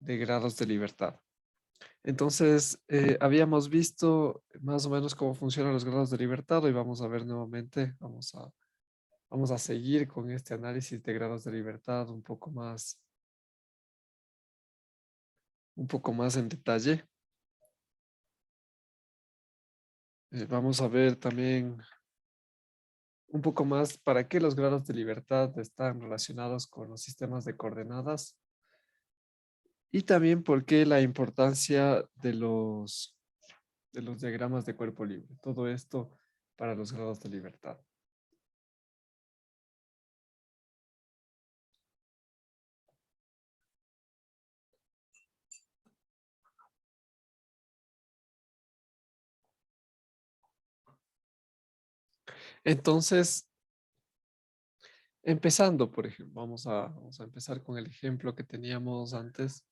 de grados de libertad. Entonces, habíamos visto más o menos cómo funcionan los grados de libertad. Hoy vamos a ver nuevamente, vamos a seguir con este análisis de grados de libertad un poco más en detalle. Vamos a ver también un poco más para qué los grados de libertad están relacionados con los sistemas de coordenadas y también por qué la importancia de los diagramas de cuerpo libre. Todo esto para los grados de libertad. Entonces, empezando, por ejemplo, vamos a empezar con el ejemplo que teníamos antes.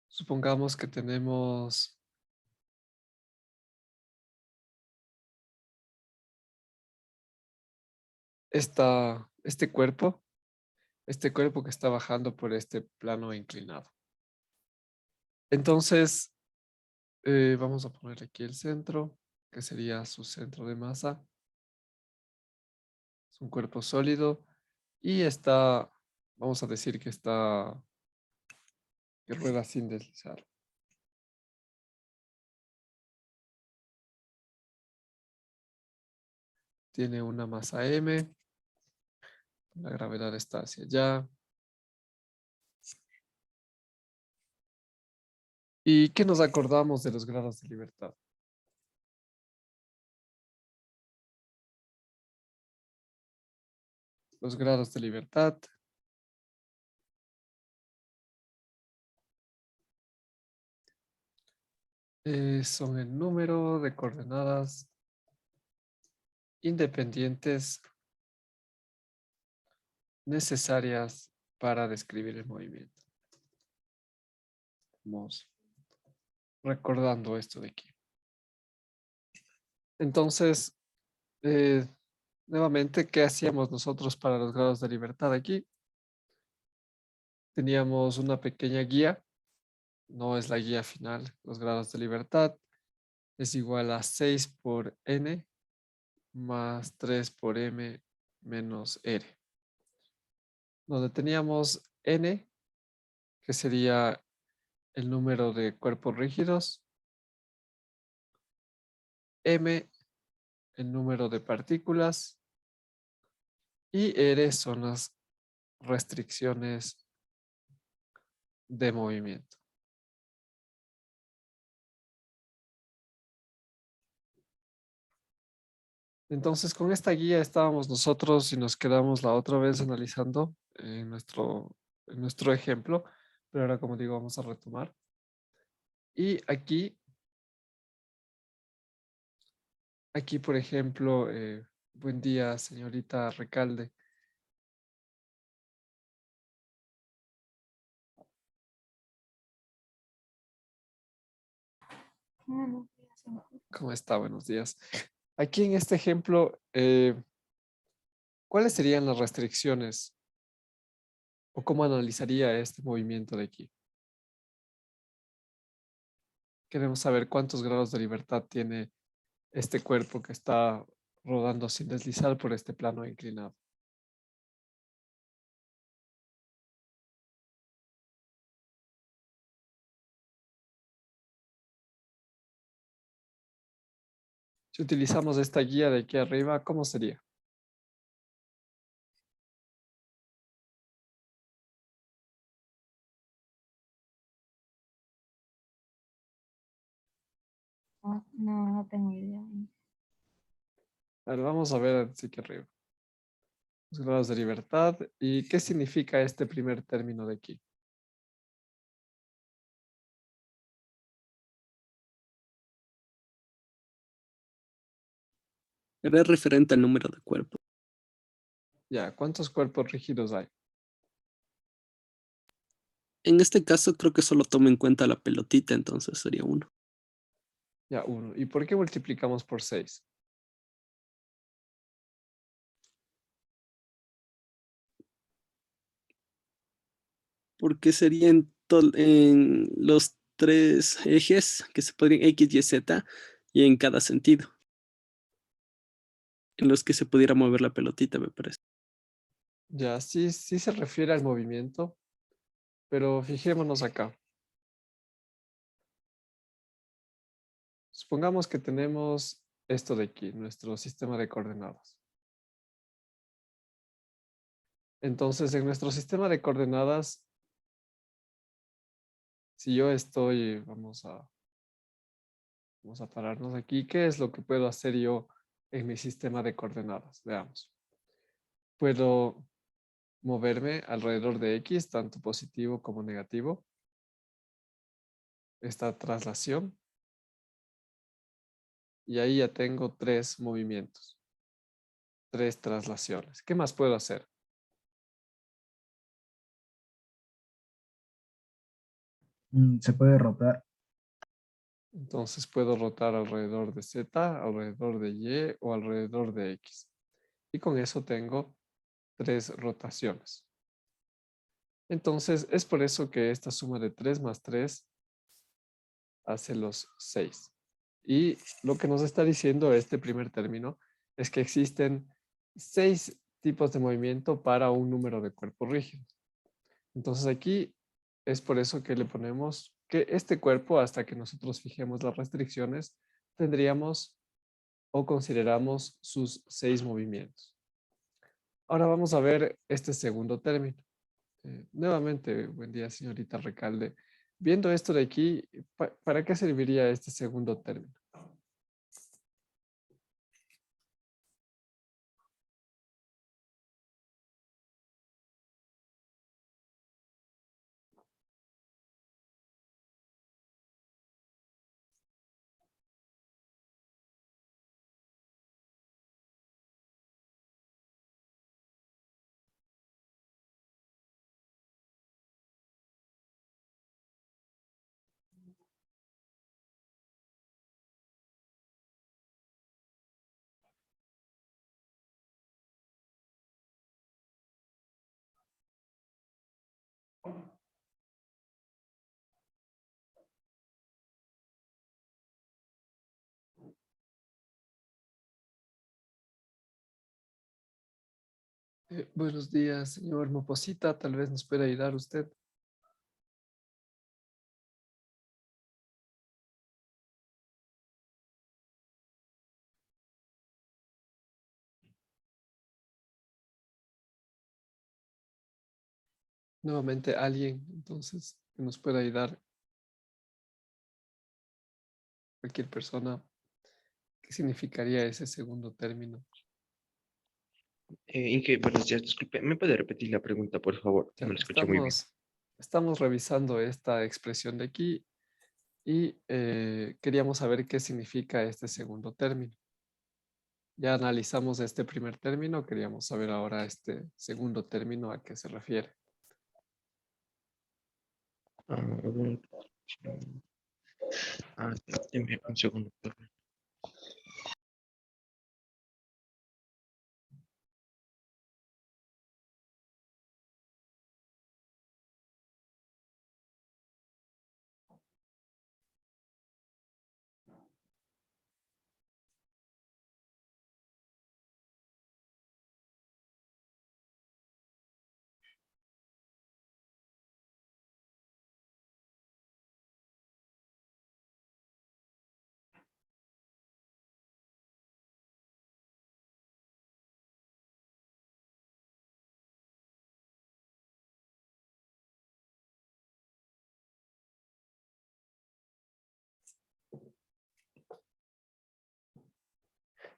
Supongamos que tenemos este cuerpo que está bajando por este plano inclinado. Entonces, vamos a poner aquí el centro, que sería su centro de masa. Es un cuerpo sólido y vamos a decir que rueda sin deslizar. Tiene una masa m, la gravedad está hacia allá. ¿Y qué nos acordamos de los grados de libertad? Los grados de libertad son el número de coordenadas independientes necesarias para describir el movimiento. Vamos recordando esto de aquí. Entonces, nuevamente, ¿qué hacíamos nosotros para los grados de libertad aquí? Teníamos una pequeña guía, no es la guía final. Los grados de libertad es igual a 6 por n más 3 por m menos r. Donde teníamos n, que sería el número de cuerpos rígidos, m, el número de partículas, y r son las restricciones de movimiento. Entonces, con esta guía estábamos nosotros y nos quedamos la otra vez analizando en nuestro ejemplo, pero ahora, como digo, vamos a retomar. Y aquí, por ejemplo, buen día, señorita Recalde. ¿Cómo está? Buenos días. Aquí en este ejemplo, ¿cuáles serían las restricciones o cómo analizaría este movimiento de aquí? Queremos saber cuántos grados de libertad tiene este cuerpo que está rodando sin deslizar por este plano inclinado. Si utilizamos esta guía de aquí arriba, ¿cómo sería? No tengo idea. A ver, vamos a ver aquí arriba. Los grados de libertad. ¿Y qué significa este primer término de aquí? Era referente al número de cuerpos. Ya, ¿cuántos cuerpos rígidos hay? En este caso creo que solo toma en cuenta la pelotita, entonces sería 1. Ya, 1. ¿Y por qué multiplicamos por 6? porque serían en los tres ejes que se podrían X, Y, Z y en cada sentido, en los que se pudiera mover la pelotita, me parece. Ya, sí, sí se refiere al movimiento, pero fijémonos acá. Supongamos que tenemos esto de aquí, nuestro sistema de coordenadas. Entonces, en nuestro sistema de coordenadas, si yo estoy, vamos a pararnos aquí, ¿qué es lo que puedo hacer yo en mi sistema de coordenadas? Veamos. Puedo moverme alrededor de X, tanto positivo como negativo. Esta traslación. Y ahí ya tengo 3 movimientos, 3 traslaciones. ¿Qué más puedo hacer? Se puede rotar. Entonces puedo rotar alrededor de Z, alrededor de Y o alrededor de X. Y con eso tengo 3 rotaciones. Entonces es por eso que esta suma de 3 más 3 hace los 6. Y lo que nos está diciendo este primer término es que existen 6 tipos de movimiento para un número de cuerpos rígidos. Entonces aquí es por eso que le ponemos que este cuerpo, hasta que nosotros fijemos las restricciones, tendríamos o consideramos sus 6 movimientos. Ahora vamos a ver este segundo término. Nuevamente, buen día, señorita Recalde. Viendo esto de aquí, ¿para qué serviría este segundo término? Buenos días, señor Moposita. Tal vez nos pueda ayudar usted. Nuevamente alguien, entonces, que nos pueda ayudar. Cualquier persona. ¿Qué significaría ese segundo término? Inge, buenos días, disculpe, ¿me puede repetir la pregunta, por favor? Ya, No la escuché muy bien. estamos revisando esta expresión de aquí y queríamos saber qué significa este segundo término. Ya analizamos este primer término, queríamos saber ahora este segundo término a qué se refiere. A ver. Deme un segundo, por favor.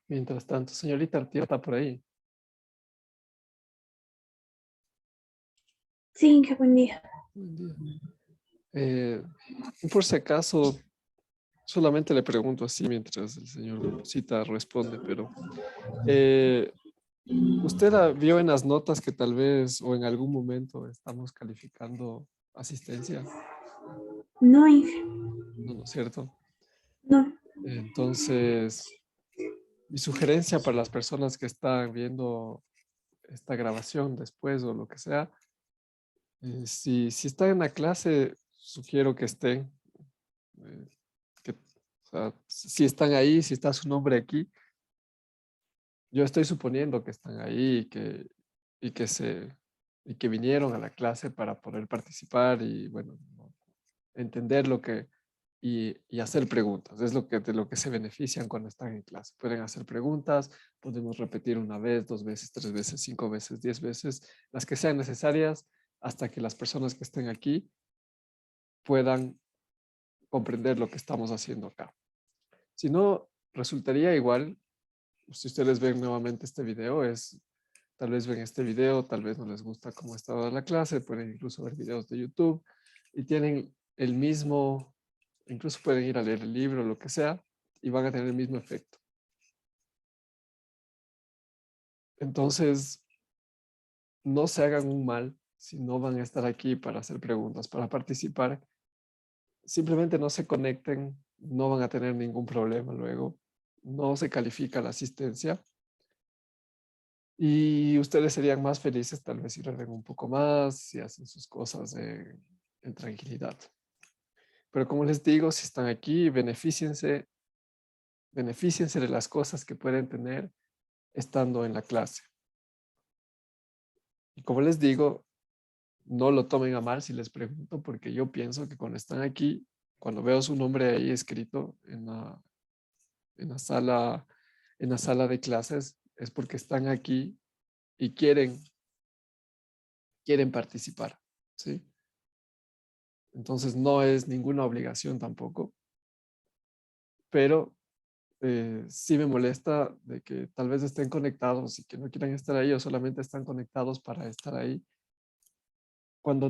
Mientras tanto, señorita Artieda está por ahí. Sí, qué buen día. Buen día. Por si acaso, solamente le pregunto así mientras el señor Cita responde, pero ¿usted vio en las notas que tal vez o en algún momento estamos calificando asistencia? No, Inge, No, ¿no es cierto? no. Entonces, mi sugerencia para las personas que están viendo esta grabación después o lo que sea, Si están en la clase, sugiero que estén. eh, o sea, si están ahí, si está su nombre aquí, yo estoy suponiendo que están ahí y que y que vinieron a la clase para poder participar y bueno, ¿no? Entender lo que y hacer preguntas. Es de lo que se benefician cuando están en clase. Pueden hacer preguntas, podemos repetir una vez, dos veces, tres veces, cinco veces, 10 veces, las que sean necesarias hasta que las personas que estén aquí puedan comprender lo que estamos haciendo acá. Si no, resultaría igual, si ustedes ven nuevamente este video, tal vez ven este video, tal vez no les gusta cómo está dada la clase, pueden incluso ver videos de YouTube y tienen el mismo, incluso pueden ir a leer el libro, lo que sea, y van a tener el mismo efecto. Entonces, no se hagan un mal si no van a estar aquí para hacer preguntas, para participar. Simplemente no se conecten, no van a tener ningún problema luego. No se califica la asistencia. Y ustedes serían más felices tal vez si duermen un poco más, si hacen sus cosas en tranquilidad. Pero como les digo, si están aquí, benefíciense de las cosas que pueden tener estando en la clase. Y como les digo, no lo tomen a mal si les pregunto, porque yo pienso que cuando están aquí, cuando veo su nombre ahí escrito en en la sala de clases, es porque están aquí y quieren participar, ¿sí? Entonces no es ninguna obligación tampoco, pero sí me molesta de que tal vez estén conectados y que no quieran estar ahí o solamente están conectados para estar ahí cuando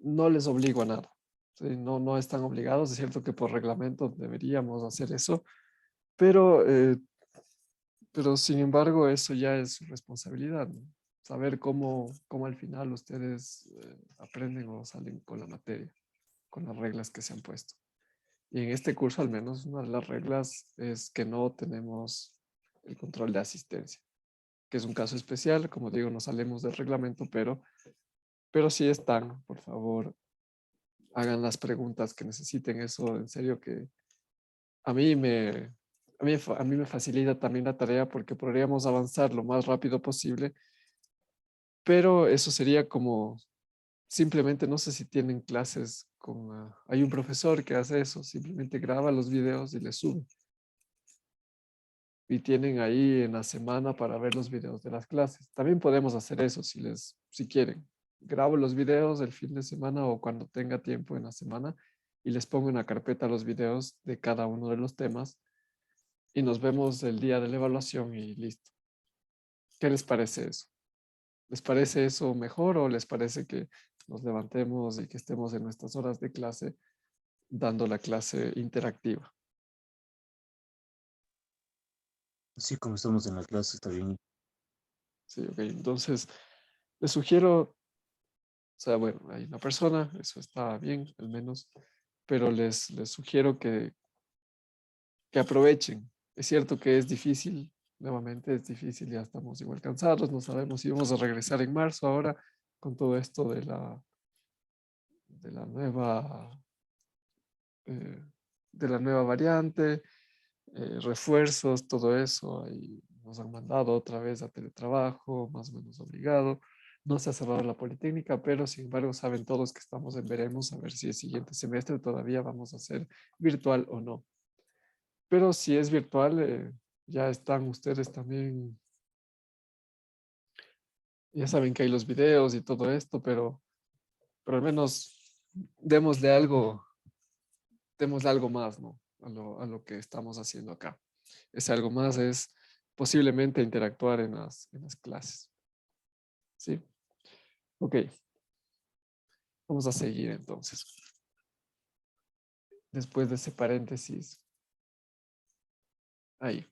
no les obligo a nada. ¿Sí? No están obligados. Es cierto que por reglamento deberíamos hacer eso, pero, eh, pero sin embargo eso ya es su responsabilidad, ¿no? Saber cómo al final ustedes aprenden o salen con la materia, con las reglas que se han puesto. Y en este curso, al menos, una de las reglas es que no tenemos el control de asistencia, que es un caso especial. Como digo, no salimos del reglamento, pero sí están. Por favor, hagan las preguntas que necesiten. Eso, en serio, que a mí me, a mí me facilita también la tarea porque podríamos avanzar lo más rápido posible, pero eso sería como simplemente, no sé si tienen clases con, hay un profesor que hace eso, simplemente graba los videos y les sube. Y tienen ahí en la semana para ver los videos de las clases. También podemos hacer eso si quieren. Grabo los videos el fin de semana o cuando tenga tiempo en la semana y les pongo en la carpeta los videos de cada uno de los temas y nos vemos el día de la evaluación y listo. ¿Qué les parece eso? ¿Les parece eso mejor o les parece que nos levantemos y que estemos en nuestras horas de clase dando la clase interactiva? Sí, como estamos en la clase, está bien. Sí, ok. Entonces, les sugiero, o sea, bueno, hay una persona, eso está bien, al menos, pero les sugiero que aprovechen. Es cierto que es difícil, nuevamente es difícil, ya estamos igual cansados, no sabemos si vamos a regresar en marzo ahora con todo esto de la nueva, eh, de la nueva variante, refuerzos, todo eso. Ahí nos han mandado otra vez a teletrabajo, más o menos obligado. No se ha cerrado la Politécnica, pero sin embargo saben todos que estamos en veremos a ver si el siguiente semestre todavía vamos a hacer virtual o no. Pero si es virtual, ya están ustedes también, ya saben que hay los videos y todo esto, pero al menos démosle algo más, ¿no? A lo que estamos haciendo acá. Ese algo más es posiblemente interactuar en en las clases. ¿Sí? Ok, vamos a seguir entonces. Después de ese paréntesis. Ahí.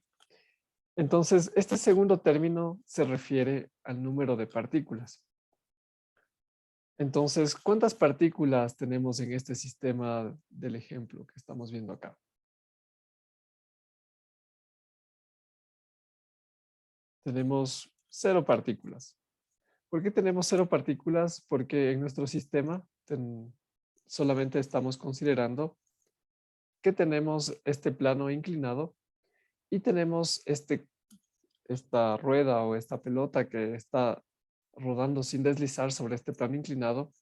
Entonces, este segundo término se refiere al número de partículas. Entonces, ¿cuántas partículas tenemos en este sistema del ejemplo que estamos viendo acá? Tenemos 0 partículas. ¿Por qué tenemos 0 partículas? Porque en nuestro sistema solamente estamos considerando que tenemos este plano inclinado y tenemos esta rueda o esta pelota que está rodando sin deslizar sobre este plano inclinado.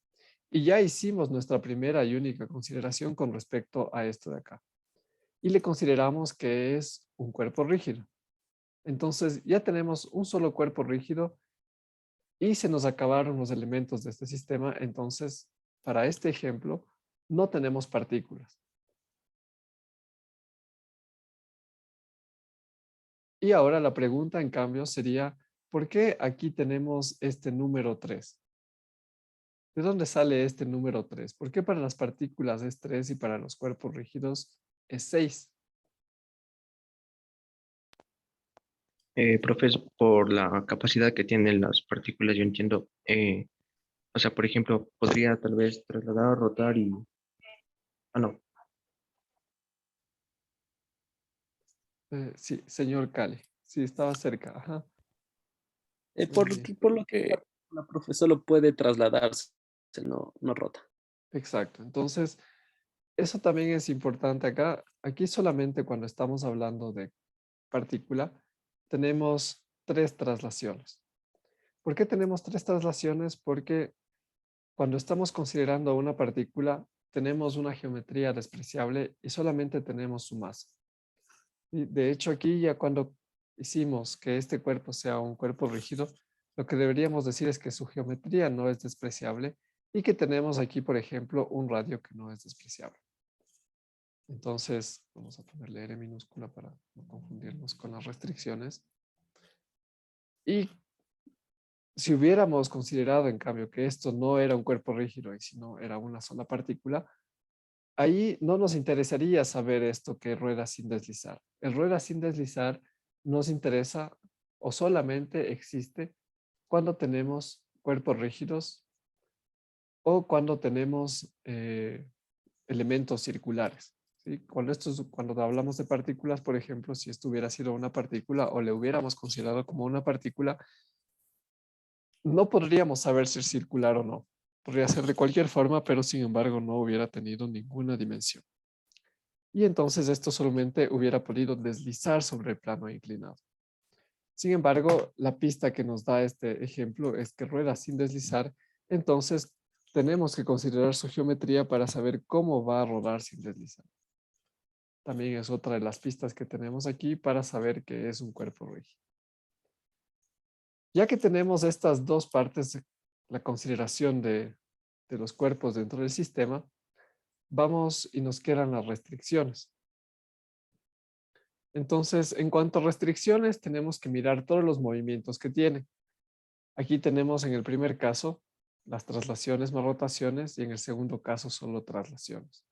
Y ya hicimos nuestra primera y única consideración con respecto a esto de acá. Y le consideramos que es un cuerpo rígido. Entonces ya tenemos un solo cuerpo rígido y se nos acabaron los elementos de este sistema. Entonces, para este ejemplo, no tenemos partículas. Y ahora la pregunta, en cambio, sería, ¿por qué aquí tenemos este número 3? ¿De dónde sale este número 3? ¿Por qué para las partículas es 3 y para los cuerpos rígidos es 6? Profesor, por la capacidad que tienen las partículas, yo entiendo. O sea, por ejemplo, podría tal vez trasladar, rotar y... Ah, no. Sí, señor Cali. Sí, estaba cerca. Ajá. Muy bien. Por lo que la profesora lo puede trasladarse, no rota. Exacto. Entonces, eso también es importante acá. Aquí solamente cuando estamos hablando de partícula, tenemos 3 traslaciones. ¿Por qué tenemos 3 traslaciones? Porque cuando estamos considerando una partícula, tenemos una geometría despreciable y solamente tenemos su masa. Y de hecho, aquí ya cuando hicimos que este cuerpo sea un cuerpo rígido, lo que deberíamos decir es que su geometría no es despreciable y que tenemos aquí, por ejemplo, un radio que no es despreciable. Entonces, vamos a ponerle R minúscula para no confundirnos con las restricciones. Y si hubiéramos considerado, en cambio, que esto no era un cuerpo rígido y sino era una sola partícula, ahí no nos interesaría saber esto que rueda sin deslizar. El rueda sin deslizar nos interesa o solamente existe cuando tenemos cuerpos rígidos o cuando tenemos elementos circulares. ¿Sí? Cuando hablamos de partículas, por ejemplo, si esto hubiera sido una partícula o le hubiéramos considerado como una partícula, no podríamos saber si es circular o no. Podría ser de cualquier forma, pero sin embargo no hubiera tenido ninguna dimensión. Y entonces esto solamente hubiera podido deslizar sobre el plano inclinado. Sin embargo, la pista que nos da este ejemplo es que rueda sin deslizar, entonces tenemos que considerar su geometría para saber cómo va a rodar sin deslizar. También es otra de las pistas que tenemos aquí para saber que es un cuerpo rígido. Ya que tenemos estas dos partes, la consideración de los cuerpos dentro del sistema, vamos y nos quedan las restricciones. Entonces, en cuanto a restricciones, tenemos que mirar todos los movimientos que tiene. Aquí tenemos en el primer caso las traslaciones más rotaciones y en el segundo caso solo traslaciones.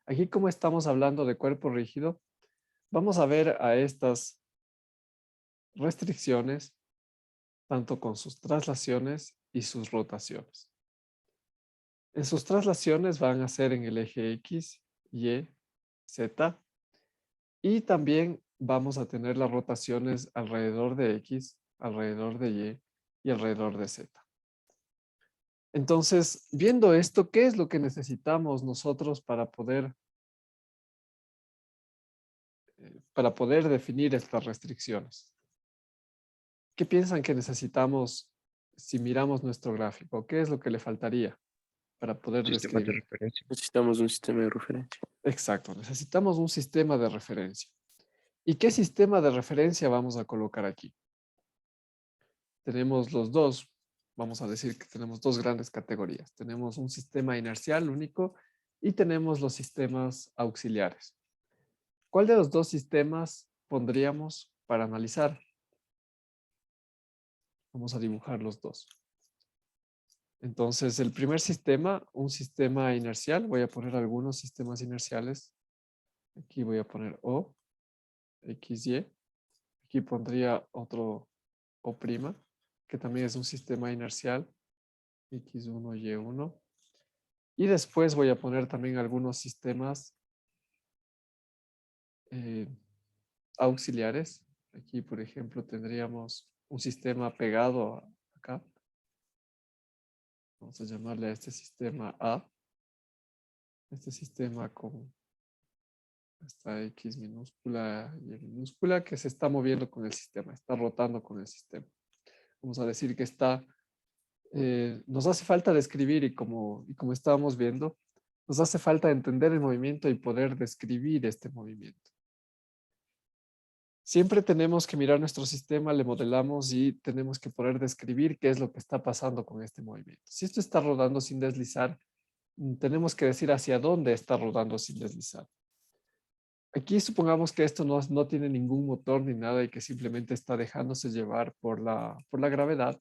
Aquí como estamos hablando de cuerpo rígido, vamos a ver a estas restricciones tanto con sus traslaciones y sus rotaciones. En sus traslaciones van a ser en el eje X, Y, Z y también vamos a tener las rotaciones alrededor de X, alrededor de Y y alrededor de Z. Entonces, viendo esto, ¿qué es lo que necesitamos nosotros para poder definir estas restricciones? ¿Qué piensan que necesitamos si miramos nuestro gráfico? ¿Qué es lo que le faltaría para poder Sistema de describir? referencia. Necesitamos un sistema de referencia. Exacto, necesitamos un sistema de referencia. ¿Y qué sistema de referencia vamos a colocar aquí? Tenemos los dos, vamos a decir que tenemos dos grandes categorías. Tenemos un sistema inercial único y tenemos los sistemas auxiliares. ¿Cuál de los dos sistemas pondríamos para analizar? Vamos a dibujar los dos. Entonces, el primer sistema, un sistema inercial, voy a poner algunos sistemas inerciales. Aquí voy a poner O, X, Y. Aquí pondría otro O', que también es un sistema inercial, X1, Y1. Y después voy a poner también algunos sistemas auxiliares. Aquí, por ejemplo, tendríamos un sistema pegado acá. Vamos a llamarle a este sistema A. Este sistema con esta X minúscula y Y minúscula que se está moviendo con el sistema, está rotando con el sistema. Vamos a decir que está, nos hace falta describir y como estábamos viendo, nos hace falta entender el movimiento y poder describir este movimiento. Siempre tenemos que mirar nuestro sistema, le modelamos y tenemos que poder describir qué es lo que está pasando con este movimiento. Si esto está rodando sin deslizar, tenemos que decir hacia dónde está rodando sin deslizar. Aquí supongamos que esto no tiene ningún motor ni nada y que simplemente está dejándose llevar por la gravedad.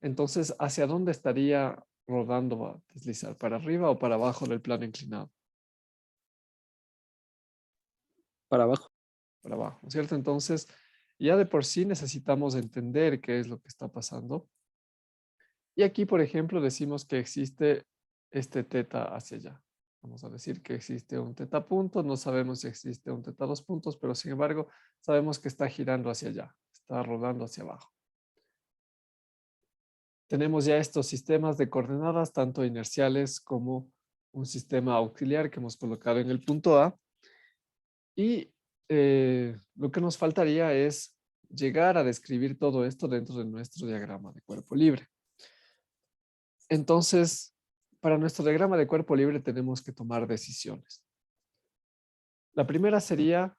Entonces, ¿hacia dónde estaría rodando a deslizar? ¿Para arriba o para abajo del plano inclinado? Para abajo. Para abajo, ¿cierto? Entonces, ya de por sí necesitamos entender qué es lo que está pasando. Y aquí, por ejemplo, decimos que existe este teta hacia allá. Vamos a decir que existe un teta punto, no sabemos si existe un teta 2 puntos, pero sin embargo, sabemos que está girando hacia allá, está rodando hacia abajo. Tenemos ya estos sistemas de coordenadas, tanto inerciales como un sistema auxiliar que hemos colocado en el punto A. Y lo que nos faltaría es llegar a describir todo esto dentro de nuestro diagrama de cuerpo libre. Entonces, para nuestro diagrama de cuerpo libre tenemos que tomar decisiones. La primera sería,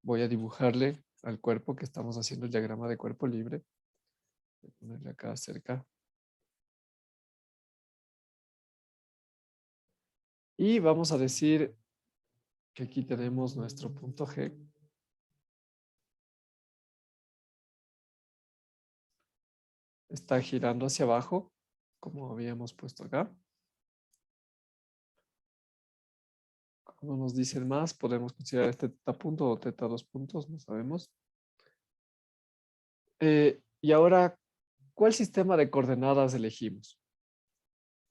voy a dibujarle al cuerpo que estamos haciendo el diagrama de cuerpo libre. Voy a ponerle acá cerca. Y vamos a decir que aquí tenemos nuestro punto G. Está girando hacia abajo, como habíamos puesto acá. No nos dicen más, podemos considerar este teta punto o teta 2 puntos, no sabemos. Y ahora, ¿cuál sistema de coordenadas elegimos?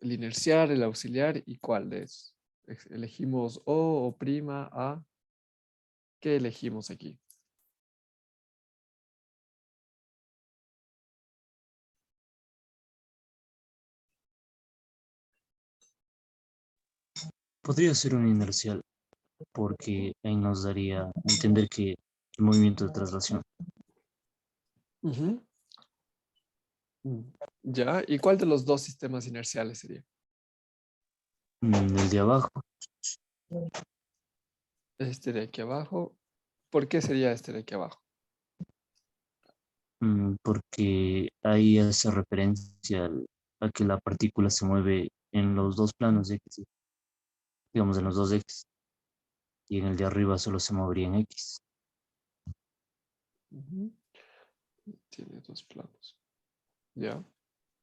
El inercial, el auxiliar y cuál de esos. Elegimos O prima, A. ¿Qué elegimos aquí? Podría ser un inercial, porque ahí nos daría a entender que el movimiento de traslación. Ujú. Ya, ¿y cuál de los dos sistemas inerciales sería? El de abajo, Este de aquí abajo. ¿Por qué sería este de aquí abajo? porque ahí hace referencia a que la partícula se mueve en los dos planos de X, digamos en los dos ejes, y en el de arriba solo se movería en X. Ujú. Tiene dos planos. Ya.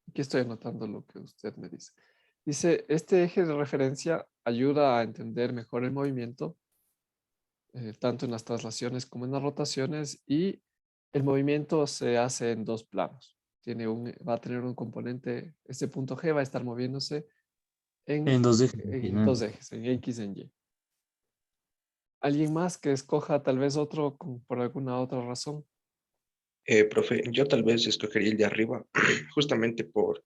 Aquí estoy anotando lo que usted me dice. Dice, este eje de referencia ayuda a entender mejor el movimiento, tanto en las traslaciones como en las rotaciones, y el movimiento se hace en dos planos. Va a tener un componente, este punto G va a estar moviéndose En dos ejes, en dos ejes, en X y en Y. ¿Alguien más que escoja tal vez otro por alguna otra razón? Profe, yo tal vez escogería el de arriba, justamente por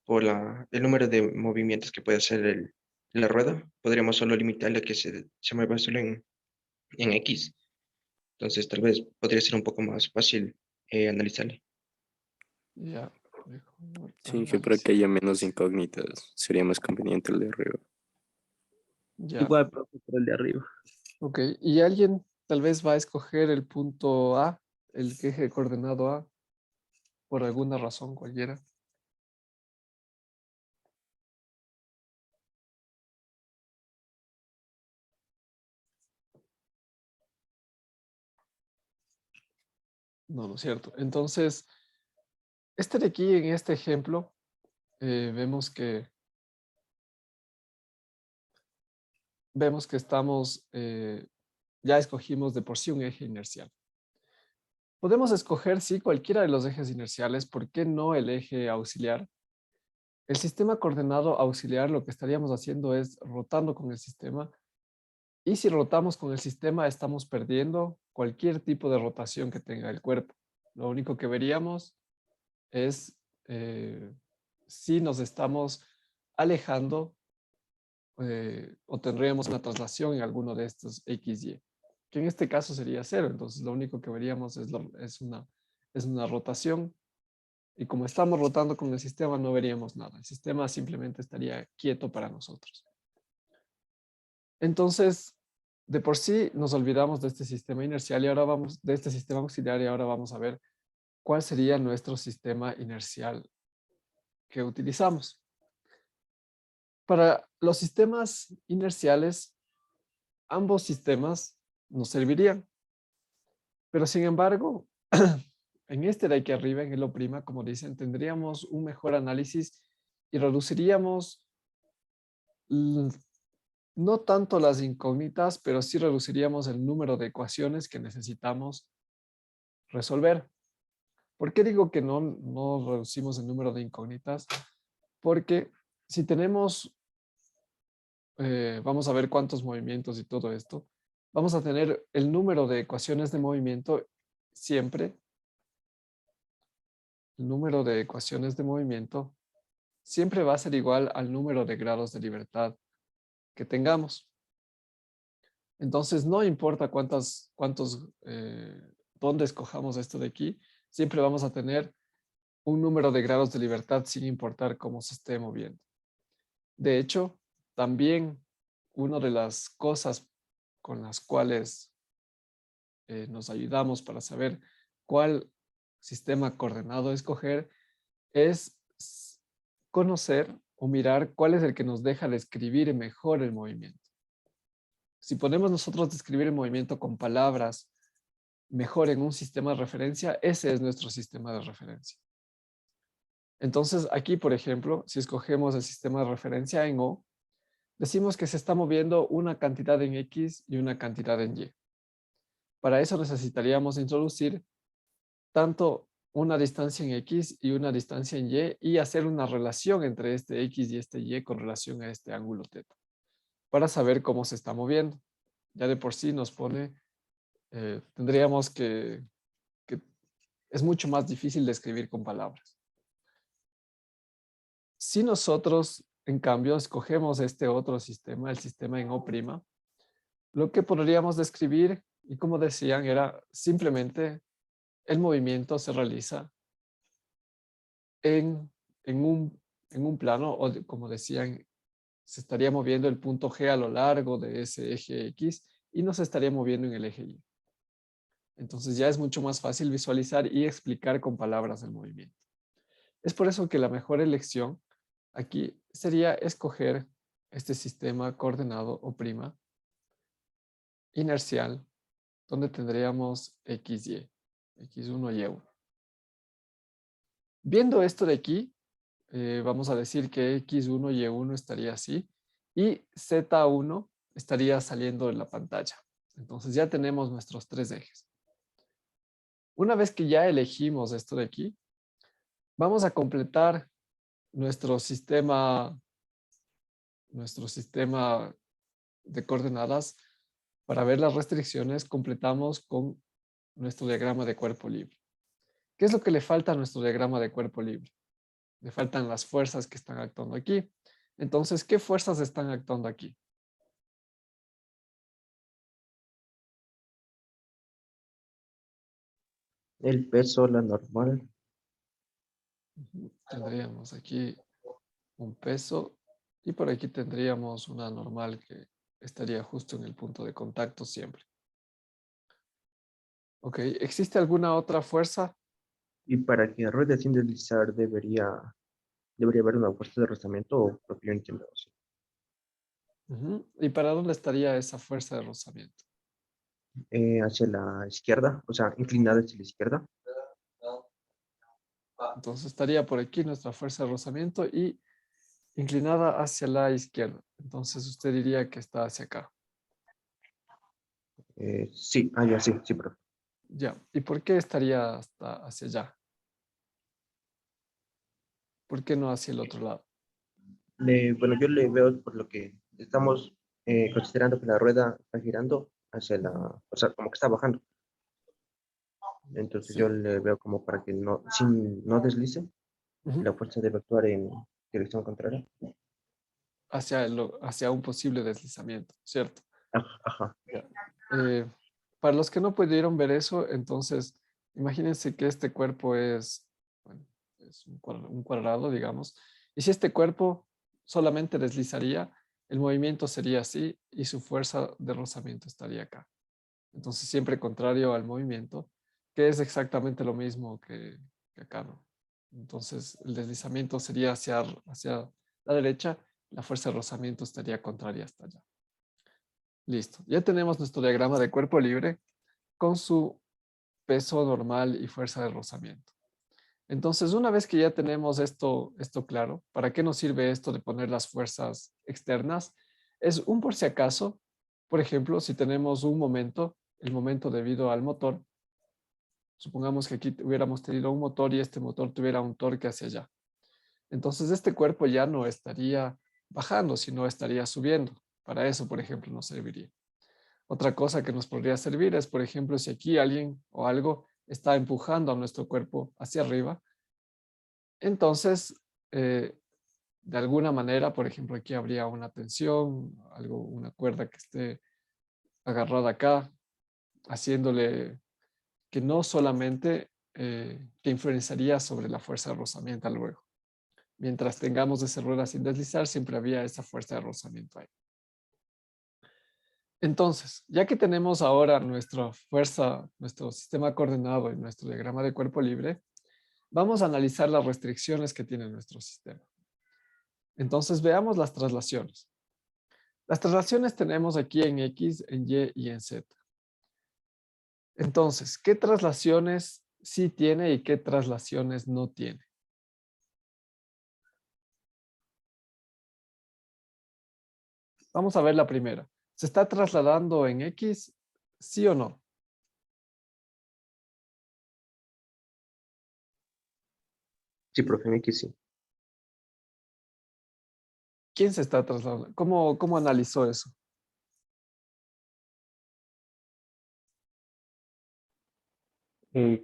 el número de movimientos que puede hacer la rueda. Podríamos solo limitarle a que se mueva solo en X. Entonces, tal vez podría ser un poco más fácil analizarle. Ya, mejor Sí, que para que analizar. haya menos incógnitas sería más conveniente el de arriba. Ya, Igual, profe, por el de arriba. ok. ¿Y alguien tal vez va a escoger el punto A, el eje coordenado A, por alguna razón cualquiera? No, no es cierto. Entonces, este de aquí, en este ejemplo, vemos que estamos, ya escogimos de por sí un eje inercial. Podemos escoger, sí, cualquiera de los ejes inerciales. ¿Por qué no el eje auxiliar? El sistema coordenado auxiliar lo que estaríamos haciendo es rotando con el sistema. Y si rotamos con el sistema, estamos perdiendo cualquier tipo de rotación que tenga el cuerpo. Lo único que veríamos es si nos estamos alejando o tendríamos una traslación en alguno de estos X, Y, que en este caso sería 0. Entonces lo único que veríamos es una rotación. Y como estamos rotando con el sistema, no veríamos nada. El sistema simplemente estaría quieto para nosotros. Entonces, de por sí nos olvidamos de este sistema inercial y ahora de este sistema auxiliar y ahora vamos a ver cuál sería nuestro sistema inercial que utilizamos. Para los sistemas inerciales, ambos sistemas nos servirían. Pero sin embargo, en este de aquí arriba, en el O', como dicen, tendríamos un mejor análisis y reduciríamos no tanto las incógnitas, pero sí reduciríamos el número de ecuaciones que necesitamos resolver. ¿Por qué digo que no reducimos el número de incógnitas? Porque si tenemos, vamos a ver cuántos movimientos y todo esto, vamos a tener el número de ecuaciones de movimiento siempre. El número de ecuaciones de movimiento siempre va a ser igual al número de grados de libertad que tengamos. Entonces, no importa dónde escojamos esto de aquí, siempre vamos a tener un número de grados de libertad sin importar cómo se esté moviendo. De hecho, también una de las cosas con las cuales nos ayudamos para saber cuál sistema coordenado escoger es conocer o mirar cuál es el que nos deja describir mejor el movimiento. Si ponemos nosotros describir el movimiento con palabras mejor en un sistema de referencia, ese es nuestro sistema de referencia. Entonces, aquí, por ejemplo, si escogemos el sistema de referencia en O, decimos que se está moviendo una cantidad en X y una cantidad en Y. Para eso necesitaríamos introducir tanto una distancia en X y una distancia en Y y hacer una relación entre este X y este Y con relación a este ángulo θ, para saber cómo se está moviendo. Ya de por sí nos pone, tendríamos que es mucho más difícil de escribir con palabras. Si nosotros, en cambio, escogemos este otro sistema, el sistema en O', lo que podríamos describir, y como decían, era simplemente el movimiento se realiza en un plano, o como decían, se estaría moviendo el punto G a lo largo de ese eje X y no se estaría moviendo en el eje Y. Entonces ya es mucho más fácil visualizar y explicar con palabras el movimiento. Es por eso que la mejor elección aquí sería escoger este sistema coordenado O' inercial, donde tendríamos XY, X1, Y1. Viendo esto de aquí, vamos a decir que X1, Y1 estaría así y Z1 estaría saliendo de la pantalla. Entonces ya tenemos nuestros tres ejes. Una vez que ya elegimos esto de aquí, vamos a completar nuestro sistema de coordenadas. Para ver las restricciones, completamos con nuestro diagrama de cuerpo libre. ¿Qué es lo que le falta a nuestro diagrama de cuerpo libre? Le faltan las fuerzas que están actuando aquí. Entonces, ¿qué fuerzas están actuando aquí? El peso, la normal. Tendríamos aquí un peso y por aquí tendríamos una normal que estaría justo en el punto de contacto siempre. Ok, ¿existe alguna otra fuerza? Y para que ruede sin deslizar debería haber una fuerza de rozamiento o propio entiendo así. ¿Y para dónde estaría esa fuerza de rozamiento? Hacia la izquierda, o sea, inclinada hacia la izquierda. Entonces estaría por aquí nuestra fuerza de rozamiento y inclinada hacia la izquierda. Entonces usted diría que está hacia acá. Sí, ya sí, sí, profe. Ya. ¿Y por qué estaría hacia allá? ¿Por qué no hacia el otro lado? Bueno, yo le veo por lo que estamos considerando que la rueda está girando hacia o sea, como que está bajando. Entonces Sí. yo le veo como para que no deslice. Ujú. la fuerza debe actuar en dirección contraria. Hacia un posible deslizamiento, ¿cierto? Ajá. Ya. Eh, para los que no pudieron ver eso, entonces, imagínense que este cuerpo es, bueno, es un cuadrado, digamos, y si este cuerpo solamente deslizaría, el movimiento sería así y su fuerza de rozamiento estaría acá. Entonces, siempre contrario al movimiento, que es exactamente lo mismo que acá, ¿no? Entonces, el deslizamiento sería hacia la derecha, la fuerza de rozamiento estaría contraria hasta allá. Listo. Ya tenemos nuestro diagrama de cuerpo libre con su peso normal y fuerza de rozamiento. Entonces, una vez que ya tenemos esto claro, ¿para qué nos sirve esto de poner las fuerzas externas? Es un por si acaso, por ejemplo, si tenemos un momento, el momento debido al motor, supongamos que aquí hubiéramos tenido un motor y este motor tuviera un torque hacia allá. Entonces, este cuerpo ya no estaría bajando, sino estaría subiendo. Para eso, por ejemplo, nos serviría. Otra cosa que nos podría servir es, por ejemplo, si aquí alguien o algo está empujando a nuestro cuerpo hacia arriba, entonces, de alguna manera, por ejemplo, aquí habría una tensión, una cuerda que esté agarrada acá, haciéndole que no solamente que influenciaría sobre la fuerza de rozamiento luego. Mientras tengamos esa rueda sin deslizar, siempre había esa fuerza de rozamiento ahí. Entonces, ya que tenemos ahora nuestra fuerza, nuestro sistema coordenado y nuestro diagrama de cuerpo libre, vamos a analizar las restricciones que tiene nuestro sistema. Entonces, veamos las traslaciones. Las traslaciones tenemos aquí en X, en Y y en Z. Entonces, ¿qué traslaciones sí tiene y qué traslaciones no tiene? Vamos a ver la primera. ¿Se está trasladando en X? ¿Sí o no? Sí, profe, en X sí. ¿Quién se está trasladando? ¿Cómo analizó eso?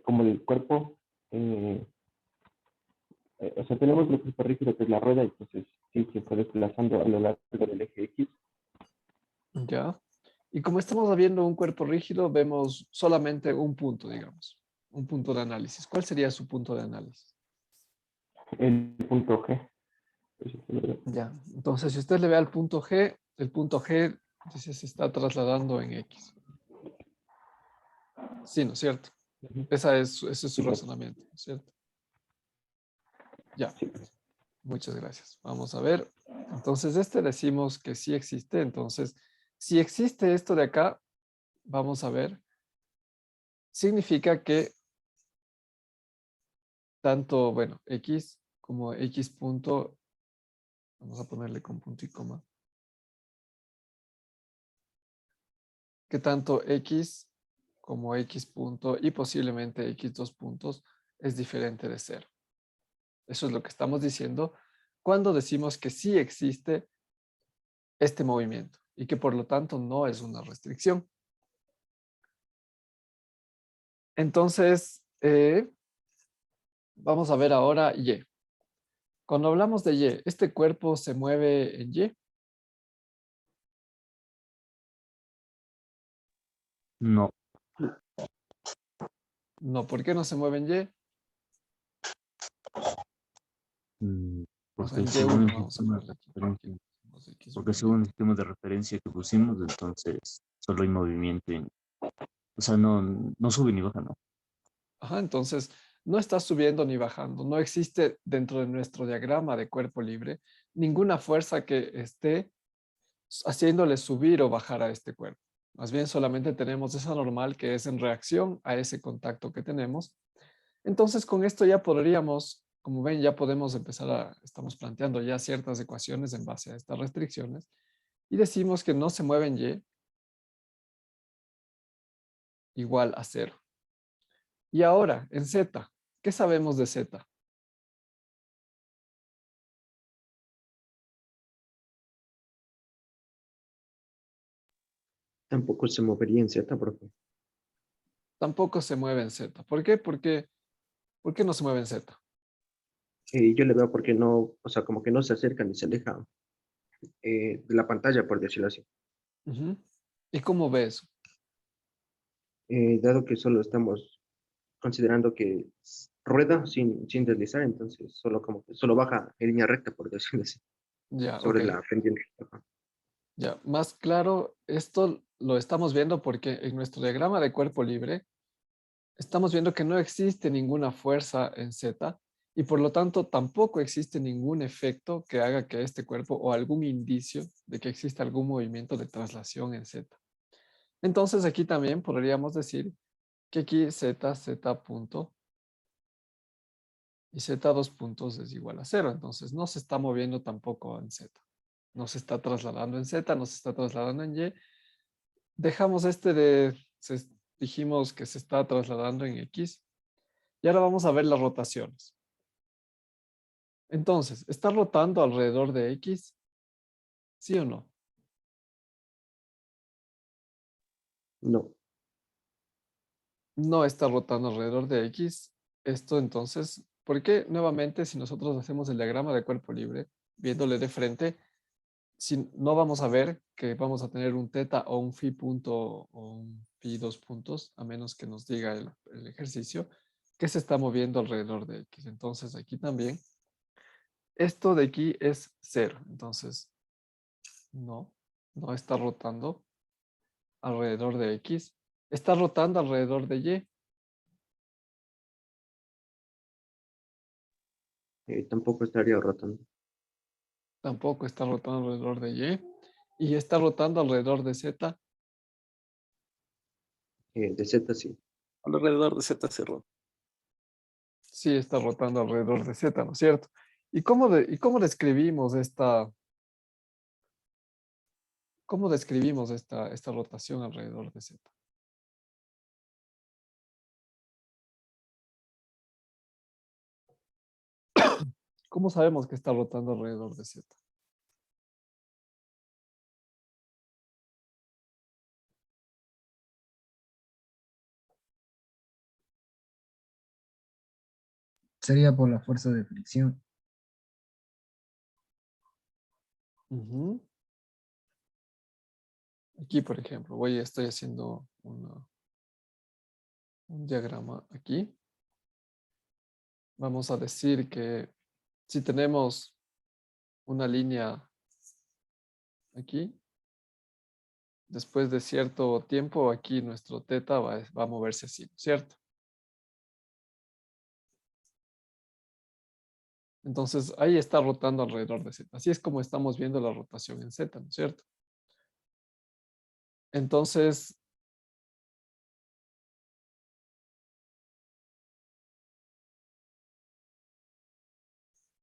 Como el cuerpo, o sea, tenemos lo que está rígido, que es la rueda, entonces sí se fue desplazando a lo largo del eje X. Ya. Y como estamos viendo un cuerpo rígido, vemos solamente un punto, digamos, un punto de análisis. ¿Cuál sería su punto de análisis? El punto G. Ya. Entonces, si usted le ve al punto G, el punto G dice se está trasladando en X. Sí, ¿no es cierto? Ese es su razonamiento, ¿no es cierto? Ya. Muchas gracias. Vamos a ver. Entonces, decimos que sí existe. Entonces, si existe esto de acá, vamos a ver, significa que tanto, bueno, X como X punto, vamos a ponerle con punto y coma, que tanto X como X punto y posiblemente X dos puntos es diferente de cero. Eso es lo que estamos diciendo cuando decimos que sí existe este movimiento y que por lo tanto no es una restricción. Entonces, vamos a ver ahora Y. Cuando hablamos de Y, ¿este cuerpo se mueve en Y? No, No, ¿por qué no se mueve en Y? mm, O sea, porque en según Y1 el vamos a sistema de ponerle aquí. referencia, porque X1, según el sistema de referencia que pusimos, entonces solo hay movimiento o sea, no sube ni baja, ¿no? Ajá, entonces no está subiendo ni bajando. No existe dentro de nuestro diagrama de cuerpo libre ninguna fuerza que esté haciéndole subir o bajar a este cuerpo. Más bien solamente tenemos esa normal que es en reacción a ese contacto que tenemos. Entonces con esto ya podríamos, como ven, ya podemos estamos planteando ya ciertas ecuaciones en base a estas restricciones y decimos que no se mueven Y igual a cero. Y ahora, en Z, ¿qué sabemos de Z? Tampoco se movería en Z, profe. Tampoco se mueve en Z. ¿Por qué? ¿Por qué no se mueve en Z? Yo le veo porque no, o sea, como que no se acerca ni se aleja de la pantalla, por decirlo así. Ujú. ¿Y cómo ves? Dado que solo estamos considerando que rueda sin deslizar, entonces solo como que solo baja en línea recta, por decirlo así, Ya, ok. sobre la pendiente. Ajá. Ya, más claro, esto lo estamos viendo porque en nuestro diagrama de cuerpo libre estamos viendo que no existe ninguna fuerza en Z y por lo tanto tampoco existe ningún efecto que haga que este cuerpo o algún indicio de que exista algún movimiento de traslación en Z. Entonces aquí también podríamos decir que aquí Z, Z punto y Z dos puntos es igual a cero. Entonces no se está moviendo tampoco en Z. No se está trasladando en Z, no se está trasladando en Y. Dejamos dijimos que se está trasladando en X. Y ahora vamos a ver las rotaciones. Entonces, ¿está rotando alrededor de X? ¿Sí o no? No, No está rotando alrededor de X. Esto entonces, ¿por qué nuevamente si nosotros hacemos el diagrama de cuerpo libre, viéndole de frente, si no vamos a ver que vamos a tener un teta o un phi punto o un phi dos puntos, a menos que nos diga el ejercicio, que se está moviendo alrededor de X. Entonces aquí también, esto de aquí es cero. Entonces, no, no está rotando alrededor de X. Está rotando alrededor de Y. tampoco estaría rotando. Tampoco está rotando alrededor de Y. Y está rotando alrededor de Z. De Z sí. Alrededor de Z0. Sí, está rotando alrededor de Z, ¿no es cierto? ¿Y cómo describimos esta rotación alrededor de Z? ¿Cómo sabemos que está rotando alrededor de Z? Sería por la fuerza de fricción. Ujú. Aquí, por ejemplo, estoy haciendo un diagrama aquí. Vamos a decir que si tenemos una línea aquí, después de cierto tiempo, aquí nuestro teta va a moverse así, ¿no es cierto? Entonces, ahí está rotando alrededor de Z. Así es como estamos viendo la rotación en Z, ¿no es cierto? Entonces,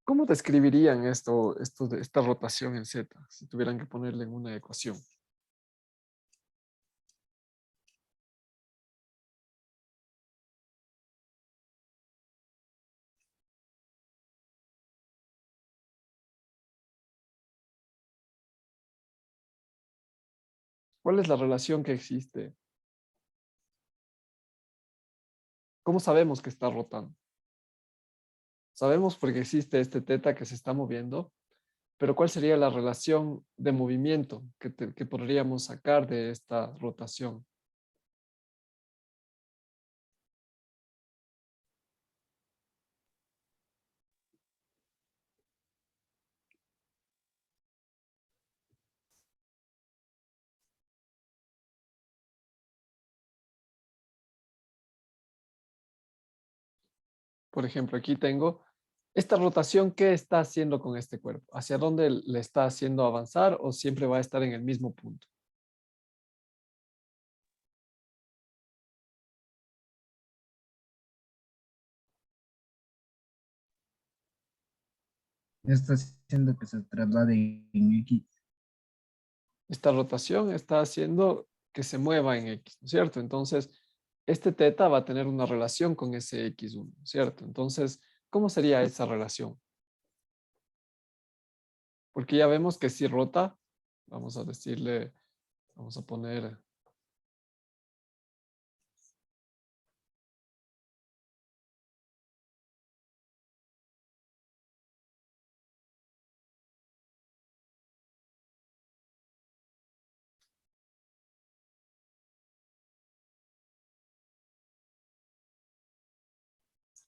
¿cómo describirían esta rotación en Z si tuvieran que ponerle en una ecuación? ¿Cuál es la relación que existe? ¿Cómo sabemos que está rotando? Sabemos porque existe este teta que se está moviendo, pero ¿cuál sería la relación de movimiento que podríamos sacar de esta rotación? Por ejemplo, aquí tengo esta rotación, ¿qué está haciendo con este cuerpo? ¿Hacia dónde le está haciendo avanzar o siempre va a estar en el mismo punto? Está haciendo que se traslade en X. Esta rotación está haciendo que se mueva en X, ¿no es cierto? Entonces, este teta va a tener una relación con ese X1, ¿no es cierto? Entonces, ¿cómo sería esa relación? Porque ya vemos que si rota, vamos a decirle, vamos a poner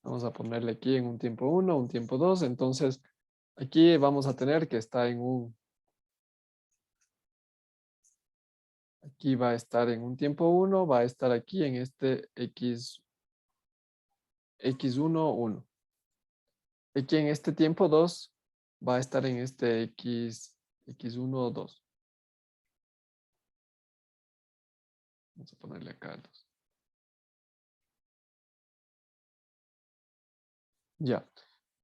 Vamos a ponerle aquí en un tiempo 1, un tiempo 2. Entonces, aquí vamos a tener que está en un... Aquí va a estar en un tiempo 1, va a estar aquí en este X1, 1. Aquí en este tiempo 2 va a estar en este X1, 2. Vamos a ponerle acá 2. Ya.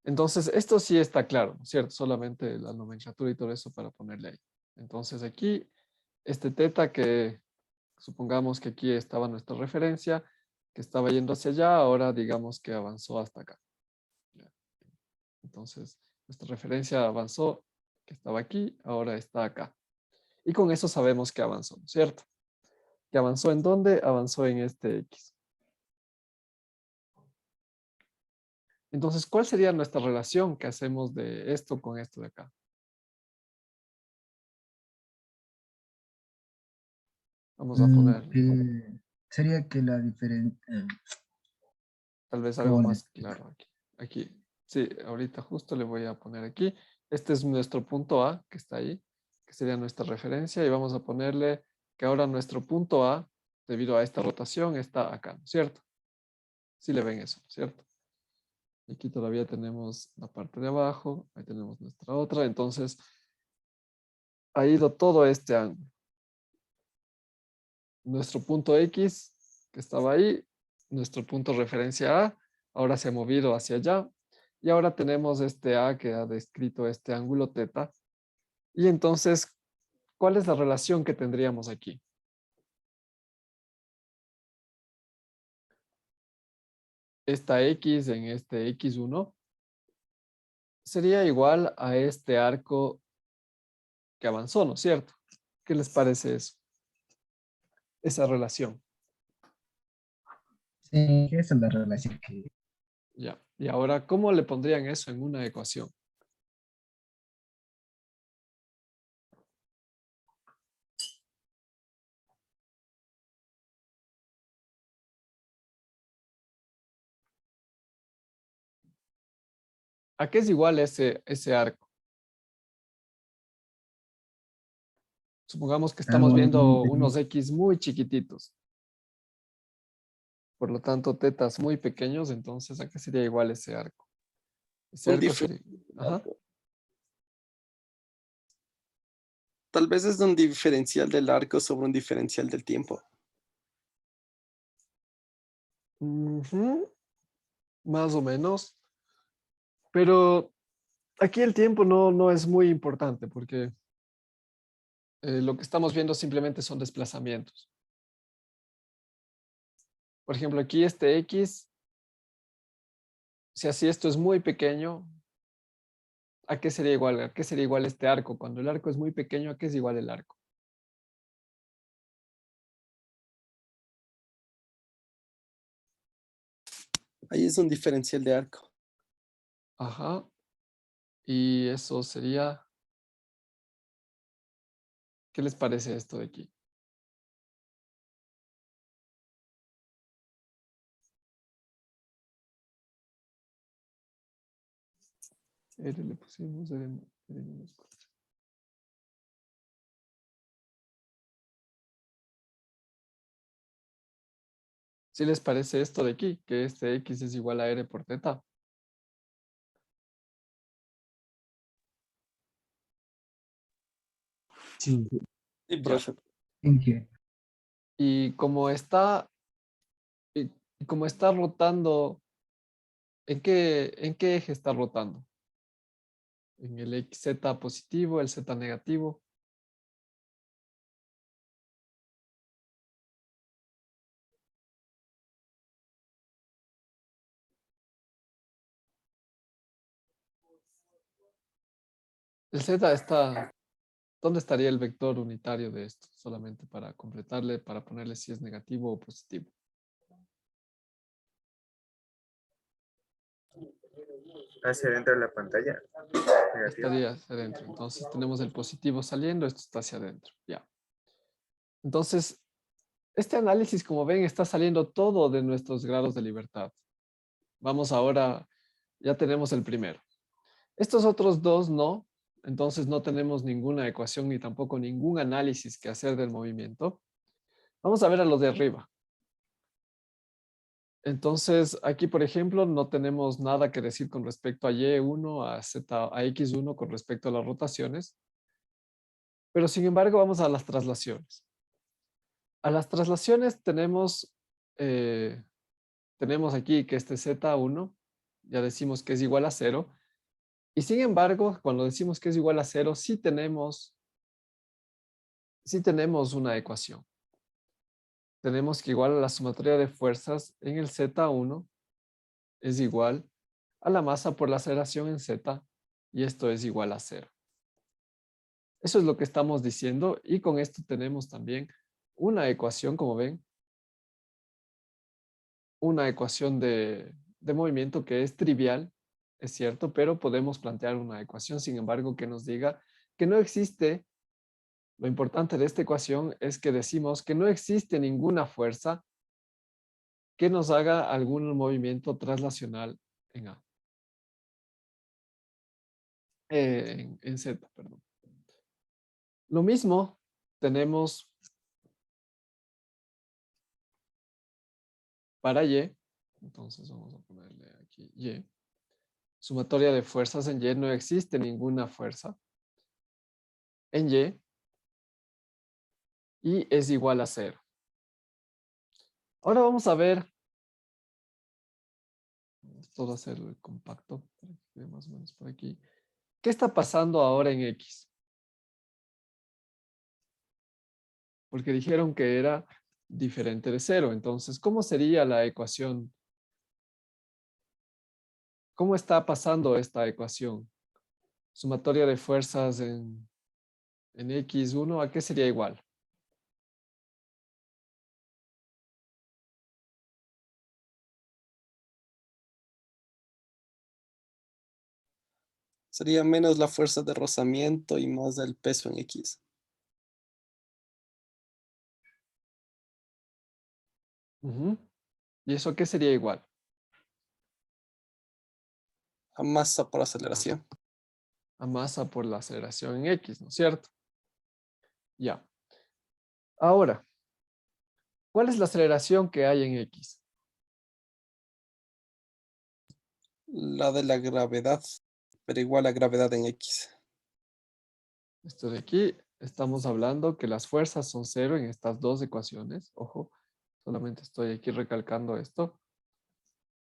Entonces, esto sí está claro, ¿cierto? Solamente la nomenclatura y todo eso para ponerle ahí. Entonces, aquí, este teta que supongamos que aquí estaba nuestra referencia, que estaba yendo hacia allá, ahora digamos que avanzó hasta acá. Ya. Entonces, nuestra referencia avanzó, que estaba aquí, ahora está acá. Y con eso sabemos que avanzó, ¿cierto? ¿Que avanzó en dónde? Avanzó en este X. Entonces, ¿cuál sería nuestra relación que hacemos de esto con esto de acá? Vamos a poner Sería que la diferencia... tal vez algo más claro aquí. Aquí. Sí, ahorita justo le voy a poner aquí. Este es nuestro punto A, que está ahí, que sería nuestra referencia. Y vamos a ponerle que ahora nuestro punto A, debido a esta rotación, está acá, ¿cierto? Sí le ven eso, ¿cierto? Aquí todavía tenemos la parte de abajo. Ahí tenemos nuestra otra. Entonces, ha ido todo este ángulo. Nuestro punto X, que estaba ahí, nuestro punto referencia A, ahora se ha movido hacia allá. Y ahora tenemos este A que ha descrito este ángulo teta. Y entonces, ¿cuál es la relación que tendríamos aquí? Esta X en este X1 sería igual a este arco que avanzó, ¿no es cierto? ¿Qué les parece eso? Esa relación. Sí, esa es la relación que... Ya. Y ahora, ¿cómo le pondrían eso en una ecuación? ¿A qué es igual ese arco? Supongamos que estamos viendo unos X muy chiquititos. Por lo tanto, tetas muy pequeños, entonces, ¿a qué sería igual ese arco? Ese Un arco sería... Ajá. diferencial. Tal vez es un diferencial del arco sobre un diferencial del tiempo. Ujú, más o menos. Pero aquí el tiempo no es muy importante porque lo que estamos viendo simplemente son desplazamientos. Por ejemplo, aquí este X, si así esto es muy pequeño, ¿a qué sería igual? ¿A qué sería igual este arco? Cuando el arco es muy pequeño, ¿a qué es igual el arco? Ahí es un diferencial de arco. Ajá. Y eso sería... ¿Qué les parece esto de aquí? R le pusimos R minúscula. ¿Sí les parece esto de aquí? Que este X es igual a R por teta. Sí, Sí, Ya. profe. ¿En qué? Y como está, y como está rotando, ¿en qué eje está rotando? En el XZ positivo, el Z negativo. El Z está, ¿dónde estaría el vector unitario de esto? Solamente para completarle, para ponerle si es negativo o positivo. Hacia dentro de la pantalla. Negativo. Estaría hacia adentro. Entonces tenemos el positivo saliendo, esto está hacia adentro. Ya. Entonces, este análisis, como ven, está saliendo todo de nuestros grados de libertad. Vamos ahora, ya tenemos el primero. Estos otros dos no, entonces no tenemos ninguna ecuación ni tampoco ningún análisis que hacer del movimiento. Vamos a ver a los de arriba. Entonces, aquí, por ejemplo, no tenemos nada que decir con respecto a Y1, a Z, a X1 con respecto a las rotaciones. Pero, sin embargo, vamos a las traslaciones. A las traslaciones tenemos aquí que este Z1, ya decimos que es igual a 0. Y, sin embargo, cuando decimos que es igual a 0, sí tenemos una ecuación. Tenemos que igual a la sumatoria de fuerzas en el Z1 es igual a la masa por la aceleración en Z, y esto es igual a 0. Eso es lo que estamos diciendo, y con esto tenemos también una ecuación, como ven, una ecuación de movimiento que es trivial, es cierto, pero podemos plantear una ecuación, sin embargo, que nos diga que no existe. Lo importante de esta ecuación es que decimos que no existe ninguna fuerza que nos haga algún movimiento traslacional en A. En Z, perdón. Lo mismo tenemos para Y. Entonces vamos a ponerle aquí Y. Sumatoria de fuerzas en Y, no existe ninguna fuerza en Y. Y es igual a 0. Ahora vamos a ver. Esto va a ser el compacto. Más o menos por aquí. ¿Qué está pasando ahora en X? Porque dijeron que era diferente de 0. Entonces, ¿cómo sería la ecuación? ¿Cómo está pasando esta ecuación? Sumatoria de fuerzas en X1, ¿a qué sería igual? Sería menos la fuerza de rozamiento y más el peso en X. ¿Y eso qué sería igual? A masa por aceleración. A masa por la aceleración en X, ¿no es cierto? Ya. Ahora, ¿cuál es la aceleración que hay en X? La de la gravedad, pero igual a gravedad en X. Esto de aquí, estamos hablando que las fuerzas son 0 en estas dos ecuaciones. Ojo, solamente estoy aquí recalcando esto.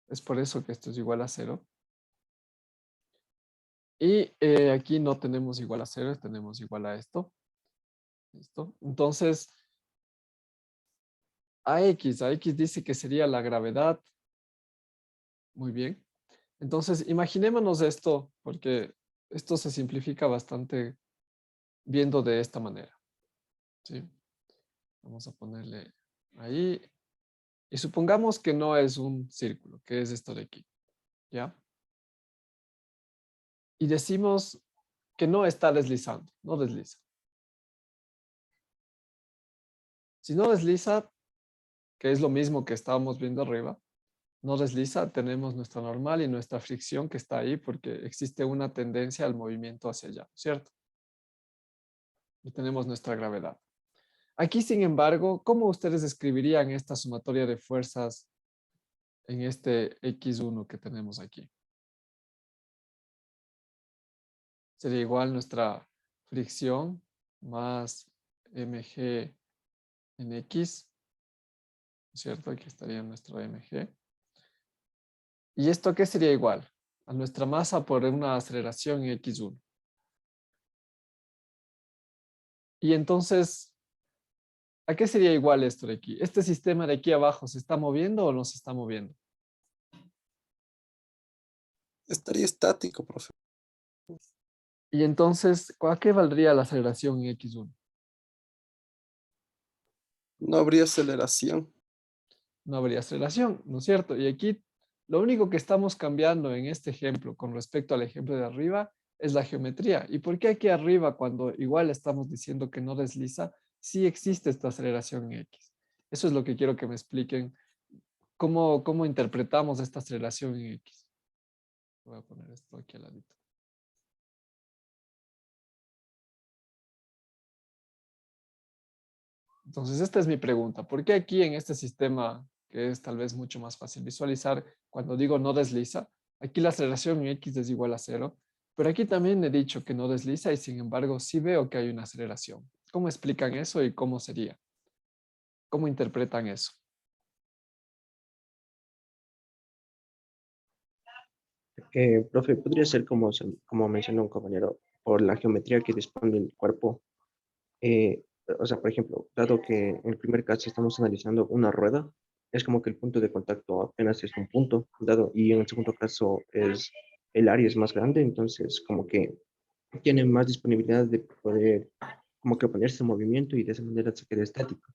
Es por eso que esto es igual a 0. Y aquí no tenemos igual a 0, tenemos igual a esto. ¿Listo? Entonces, a X dice que sería la gravedad. Muy bien. Entonces, imaginémonos esto, porque esto se simplifica bastante viendo de esta manera. ¿Sí? Vamos a ponerle ahí. Y supongamos que no es un círculo, que es esto de aquí. ¿Ya? Y decimos que no está deslizando, no desliza. Si no desliza, que es lo mismo que estábamos viendo arriba, no desliza, tenemos nuestra normal y nuestra fricción que está ahí porque existe una tendencia al movimiento hacia allá, ¿cierto? Y tenemos nuestra gravedad. Aquí, sin embargo, ¿cómo ustedes escribirían esta sumatoria de fuerzas en este X1 que tenemos aquí? Sería igual nuestra fricción más mg en X, ¿cierto? Aquí estaría nuestro mg. ¿Y esto qué sería igual? A nuestra masa por una aceleración en X1. Y entonces, ¿a qué sería igual esto de aquí? ¿Este sistema de aquí abajo se está moviendo o no se está moviendo? Estaría estático, profe. Y entonces, ¿a qué valdría la aceleración en X1? No habría aceleración. No habría aceleración, ¿no es cierto? Y aquí lo único que estamos cambiando en este ejemplo con respecto al ejemplo de arriba es la geometría. ¿Y por qué aquí arriba, cuando igual estamos diciendo que no desliza, sí existe esta aceleración en X? Eso es lo que quiero que me expliquen ¿Cómo interpretamos esta aceleración en X? Voy a poner esto aquí al ladito. Entonces, esta es mi pregunta. ¿Por qué aquí en este sistema, que es tal vez mucho más fácil visualizar, cuando digo no desliza, aquí la aceleración en X es igual a 0, pero aquí también he dicho que no desliza y sin embargo sí veo que hay una aceleración. ¿Cómo explican eso y cómo sería? ¿Cómo interpretan eso? Profe, podría ser como, como mencionó un compañero, por la geometría que dispone el cuerpo. Eh, o sea, por ejemplo, dado que en el primer caso estamos analizando una rueda, es como que el punto de contacto apenas es un punto, dado, y en el segundo caso es el área es más grande, entonces como que tiene más disponibilidad de poder como que ponerse en movimiento y de esa manera se queda estático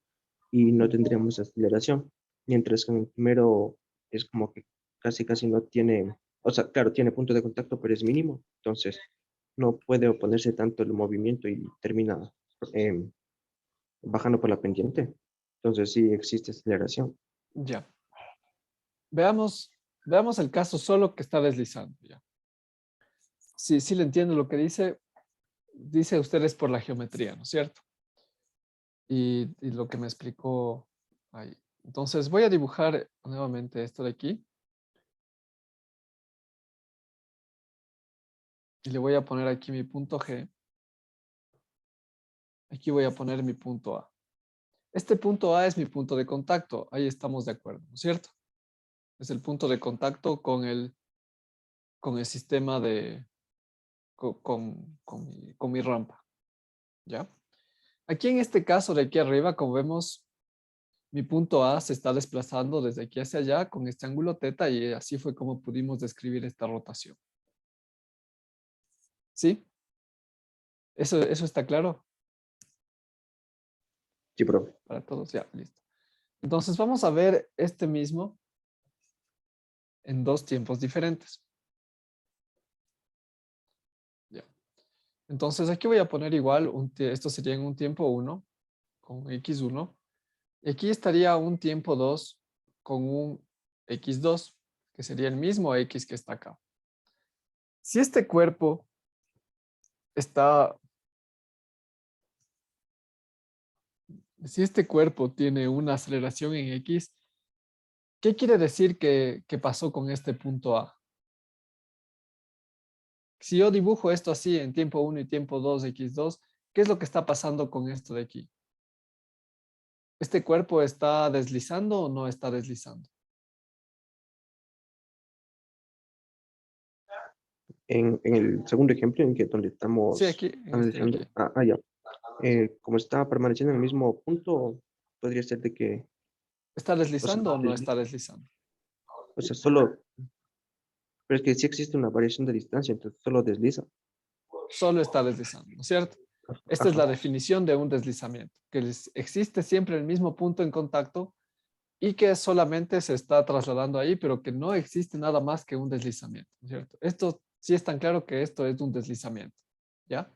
y no tendríamos aceleración, mientras que en el primero es como que casi no tiene, o sea, claro, tiene punto de contacto, pero es mínimo, entonces no puede oponerse tanto el movimiento y termina em, bajando por la pendiente. Entonces sí existe aceleración. Ya. Veamos el caso solo que está deslizando. Ya. Sí le entiendo lo que dice. Dice ustedes por la geometría, ¿no es cierto? Y lo que me explicó ahí. Entonces voy a dibujar nuevamente esto de aquí. Y le voy a poner aquí mi punto G. Aquí voy a poner mi punto A. Este punto A es mi punto de contacto. Ahí estamos de acuerdo, ¿no es cierto? Es el punto de contacto con el sistema de, con mi rampa. ¿Ya? Aquí en este caso de aquí arriba, como vemos, mi punto A se está desplazando desde aquí hacia allá con este ángulo teta y así fue como pudimos describir esta rotación. ¿Sí? ¿Eso está claro? Sí, profe. Para todos, ya, listo. Entonces vamos a ver este mismo en dos tiempos diferentes. Ya. Entonces aquí voy a poner igual, esto sería en un tiempo 1 con x1. Y aquí estaría un tiempo 2 con un x2, que sería el mismo x que está acá. Si este cuerpo está, si este cuerpo tiene una aceleración en x, ¿qué quiere decir que pasó con este punto A? Si yo dibujo esto así en tiempo 1 y tiempo 2, x2, ¿qué es lo que está pasando con esto de aquí? ¿Este cuerpo está deslizando o no está deslizando? En el segundo ejemplo, en que donde Sí, estamos aquí, en este de analizando, aquí. ya. Como está permaneciendo en el mismo punto, podría ser de que, ¿Está o sea, deslizando o no está deslizando? solo, pero es que sí existe una variación de distancia, entonces solo desliza. Solo está deslizando, ¿no es cierto? Esta es Ajá. la definición de un deslizamiento, que existe siempre el mismo punto en contacto y que solamente se está trasladando ahí, pero que no existe nada más que un deslizamiento, ¿no es cierto? Esto sí es tan claro que esto es un deslizamiento, ¿ya?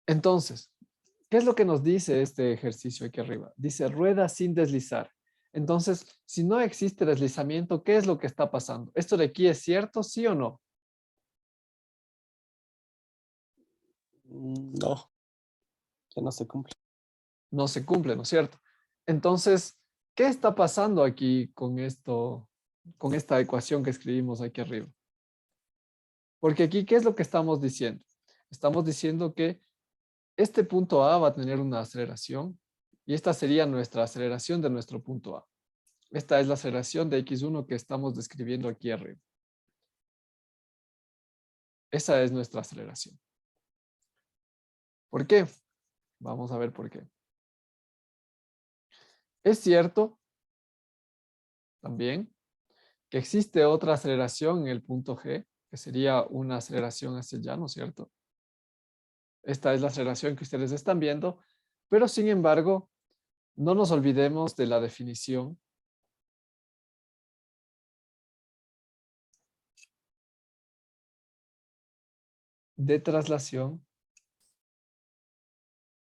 Entonces, ¿qué es lo que nos dice este ejercicio aquí arriba? Dice rueda sin deslizar. Entonces, si no existe deslizamiento, ¿qué es lo que está pasando? ¿Esto de aquí es cierto, sí o no? No, que no se cumple. No se cumple, ¿no es cierto? Entonces, ¿qué está pasando aquí con esto, con esta ecuación que escribimos aquí arriba? Porque aquí, ¿qué es lo que estamos diciendo? Estamos diciendo que este punto A va a tener una aceleración y esta sería nuestra aceleración de nuestro punto A. Esta es la aceleración de x1 que estamos describiendo aquí arriba. Esa es nuestra aceleración. ¿Por qué? Vamos a ver por qué. Es cierto también que existe otra aceleración en el punto G, que sería una aceleración hacia allá, ¿no es cierto? Esta es la aceleración que ustedes están viendo, pero sin embargo, no nos olvidemos de la definición de traslación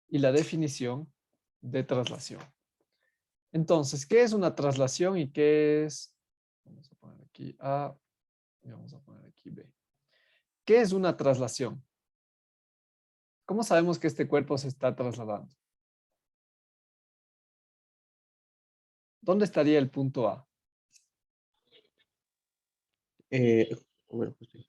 y la definición de traslación. Entonces, ¿qué es una traslación y qué es? Vamos a poner aquí A y vamos a poner aquí B. ¿Qué es una traslación? ¿Cómo sabemos que este cuerpo se está trasladando? ¿Dónde estaría el punto A? Bueno, pues sí.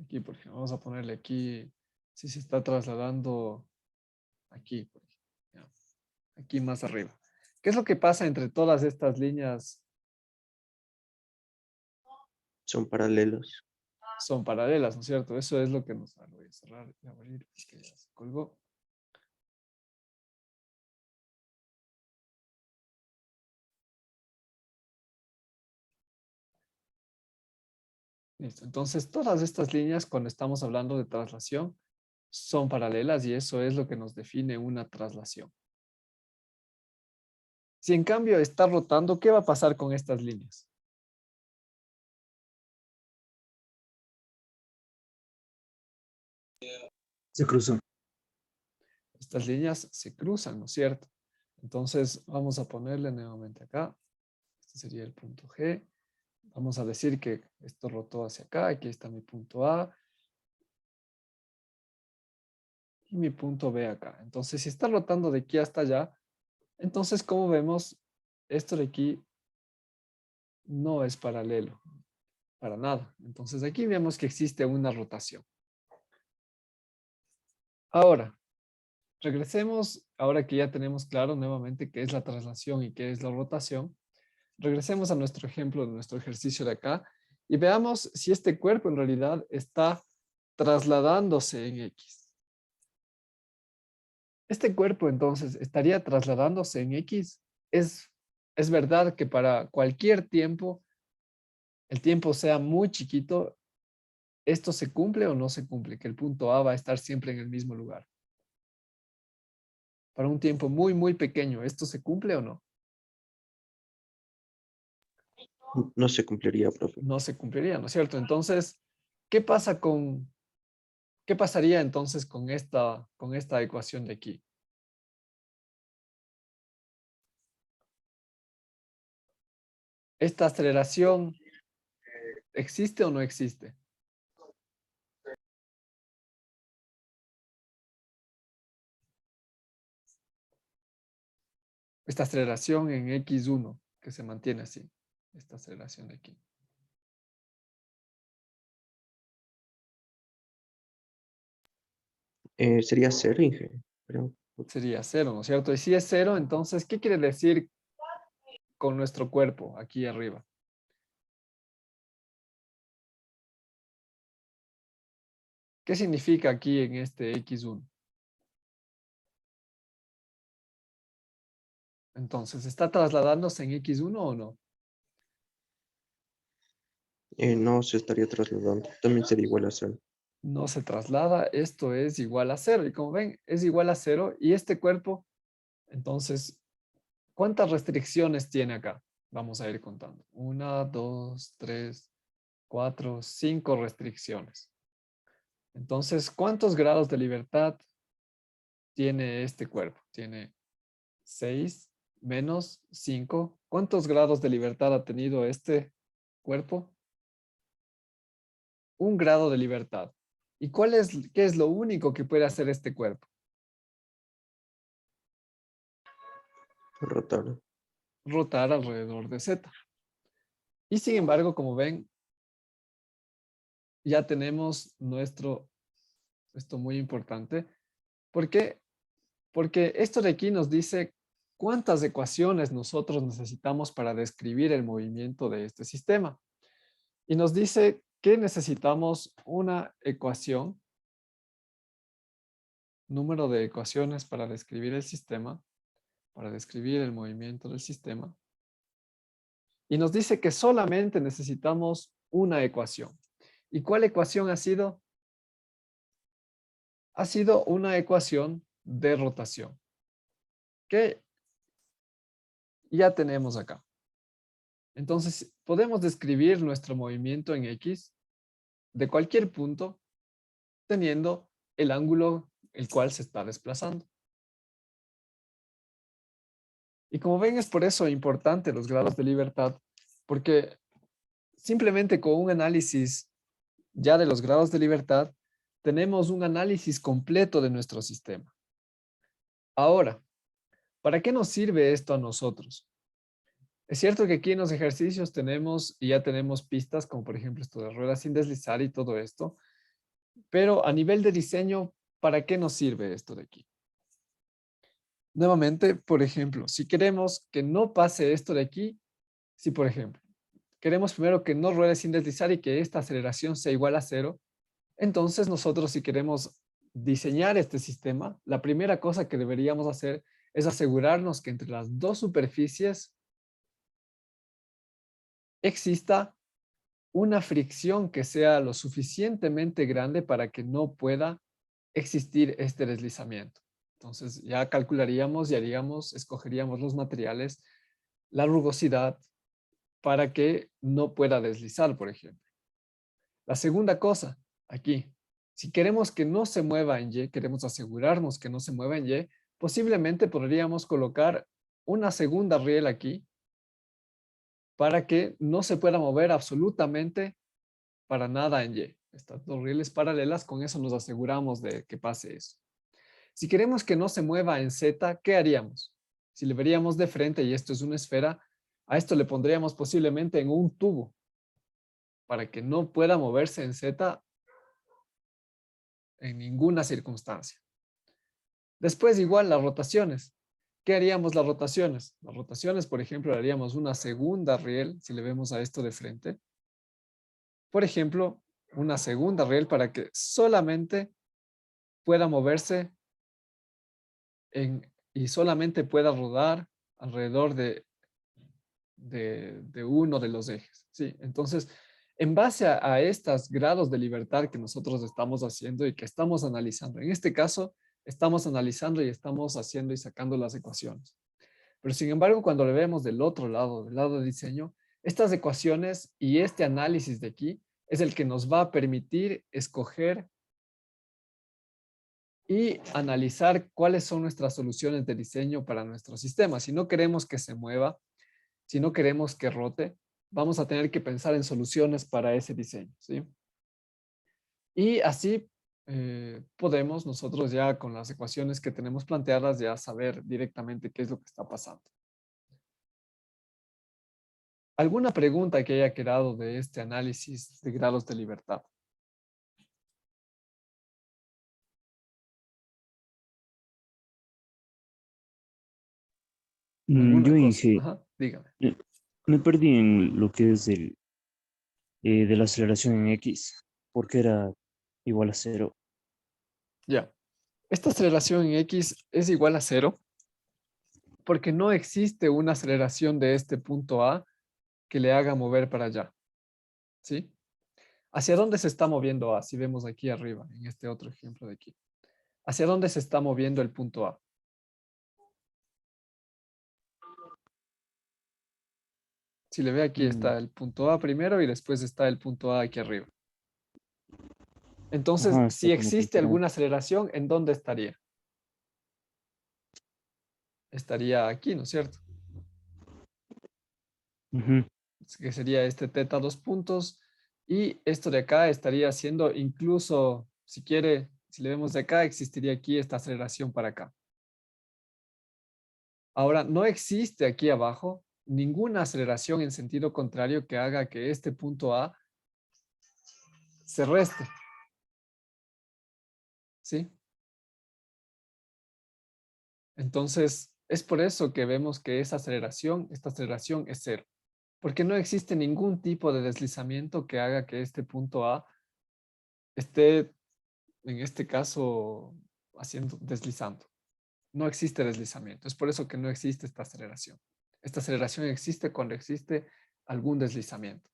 Aquí, por ejemplo, vamos a ponerle aquí, si se está trasladando aquí, por ejemplo, ya, aquí más arriba. ¿Qué es lo que pasa entre todas estas líneas? Son paralelos. Son paralelas, ¿no es cierto? Eso es lo que nos... Lo voy a cerrar y abrir porque ya se colgó. Listo. Entonces, todas estas líneas, cuando estamos hablando de traslación, son paralelas y eso es lo que nos define una traslación. Si en cambio está rotando, ¿qué va a pasar con estas líneas? Se cruzó. Estas líneas se cruzan, ¿no es cierto? Entonces, vamos a ponerle nuevamente acá. Este sería el punto G. Vamos a decir que esto rotó hacia acá. Aquí está mi punto A. Y mi punto B acá. Entonces, si está rotando de aquí hasta allá, entonces, como vemos, esto de aquí no es paralelo. Para nada. Entonces, aquí vemos que existe una rotación. Ahora, regresemos, ahora que ya tenemos claro nuevamente qué es la traslación y qué es la rotación. Regresemos a nuestro ejemplo, nuestro ejercicio de acá, y veamos si este cuerpo en realidad está trasladándose en X. Este cuerpo entonces estaría trasladándose en X. Es verdad que para cualquier tiempo, el tiempo sea muy chiquito, ¿esto se cumple o no se cumple? Que el punto A va a estar siempre en el mismo lugar. Para un tiempo muy, muy pequeño, ¿esto se cumple o no? No se cumpliría, profe. No se cumpliría, ¿no es cierto? Entonces, ¿qué pasaría entonces con esta ecuación de aquí? ¿Esta aceleración existe o no existe? Esta aceleración en X1, que se mantiene así. Esta aceleración de aquí. Sería cero, Inge. Creo. Sería cero, ¿no es cierto? Y si es cero, entonces, ¿qué quiere decir con nuestro cuerpo aquí arriba? ¿Qué significa aquí en este X1? Entonces, ¿está trasladándose en X1 o no? No se estaría trasladando. También sería igual a cero. No se traslada, esto es igual a cero. Y como ven, es igual a cero. Y este cuerpo, entonces, ¿cuántas restricciones tiene acá? Vamos a ir contando. 1, 2, 3, 4, 5 restricciones. Entonces, ¿cuántos grados de libertad tiene este cuerpo? Tiene 6 menos 5. ¿Cuántos grados de libertad ha tenido este cuerpo? 1 grado de libertad. ¿Y qué es lo único que puede hacer este cuerpo? Rotar. Rotar alrededor de Z. Y sin embargo, como ven, ya tenemos esto muy importante. ¿Por qué? Porque esto de aquí nos dice cuántas ecuaciones nosotros necesitamos para describir el movimiento de este sistema. Y nos dice que necesitamos una ecuación, número de ecuaciones para describir el sistema, para describir el movimiento del sistema. Y nos dice que solamente necesitamos una ecuación. ¿Y cuál ecuación ha sido? Ha sido una ecuación de rotación, que ya tenemos acá. Entonces, podemos describir nuestro movimiento en X de cualquier punto teniendo el ángulo el cual se está desplazando. Y como ven, es por eso importante los grados de libertad, porque simplemente con un análisis ya de los grados de libertad, tenemos un análisis completo de nuestro sistema. Ahora, ¿para qué nos sirve esto a nosotros? Es cierto que aquí en los ejercicios tenemos, y ya tenemos pistas, como por ejemplo esto de ruedas sin deslizar y todo esto, pero a nivel de diseño, ¿para qué nos sirve esto de aquí? Nuevamente, por ejemplo, si queremos que no pase esto de aquí, si por ejemplo, queremos primero que no ruede sin deslizar y que esta aceleración sea igual a 0, entonces nosotros si queremos diseñar este sistema, la primera cosa que deberíamos hacer es asegurarnos que entre las dos superficies exista una fricción que sea lo suficientemente grande para que no pueda existir este deslizamiento. Entonces ya calcularíamos y haríamos, escogeríamos los materiales, la rugosidad para que no pueda deslizar, por ejemplo. La segunda cosa, aquí, si queremos que no se mueva en Y, queremos asegurarnos que no se mueva en Y, posiblemente podríamos colocar una segunda riel aquí para que no se pueda mover absolutamente para nada en Y. Estas dos rieles paralelas, con eso nos aseguramos de que pase eso. Si queremos que no se mueva en Z, ¿qué haríamos? Si le veríamos de frente y esto es una esfera, a esto le pondríamos posiblemente en un tubo para que no pueda moverse en Z en ninguna circunstancia. Después igual las rotaciones. ¿Qué haríamos las rotaciones? Las rotaciones, por ejemplo, le haríamos una segunda riel, si le vemos a esto de frente. Por ejemplo, una segunda riel para que solamente pueda moverse y solamente pueda rodar alrededor de uno de los ejes. ¿Sí? Entonces, en base a estos grados de libertad que nosotros estamos haciendo y que estamos analizando, en este caso, estamos analizando y estamos haciendo y sacando las ecuaciones. Pero sin embargo, cuando le vemos del otro lado, del lado de diseño, estas ecuaciones y este análisis de aquí es el que nos va a permitir escoger y analizar cuáles son nuestras soluciones de diseño para nuestro sistema. Si no queremos que se mueva, si no queremos que rote, vamos a tener que pensar en soluciones para ese diseño, ¿sí? Y así podemos nosotros ya con las ecuaciones que tenemos planteadas ya saber directamente qué es lo que está pasando. ¿Alguna pregunta que haya quedado de este análisis de grados de libertad? ¿Alguna Yo cosa? dije, Ajá, dígame. me perdí en lo que es de la aceleración en X, porque era igual a 0. Ya. Esta aceleración en X es igual a 0 porque no existe una aceleración de este punto A que le haga mover para allá. ¿Sí? ¿Hacia dónde se está moviendo A? Si vemos aquí arriba, en este otro ejemplo de aquí. ¿Hacia dónde se está moviendo el punto A? Si le ve aquí está el punto A primero y después está el punto A aquí arriba. Entonces, Ajá, está si como existe congelado. alguna aceleración, ¿en dónde estaría? Estaría aquí, ¿no es cierto? Ujú. Que sería este teta 2 puntos. Y esto de acá estaría siendo incluso, si quiere, si le vemos de acá, existiría aquí esta aceleración para acá. Ahora, no existe aquí abajo ninguna aceleración en sentido contrario que haga que este punto A se reste. ¿Sí? Entonces, es por eso que vemos que esta aceleración es 0. Porque no existe ningún tipo de deslizamiento que haga que este punto A esté, en este caso, deslizando. No existe deslizamiento. Es por eso que no existe esta aceleración. Esta aceleración existe cuando existe algún deslizamiento.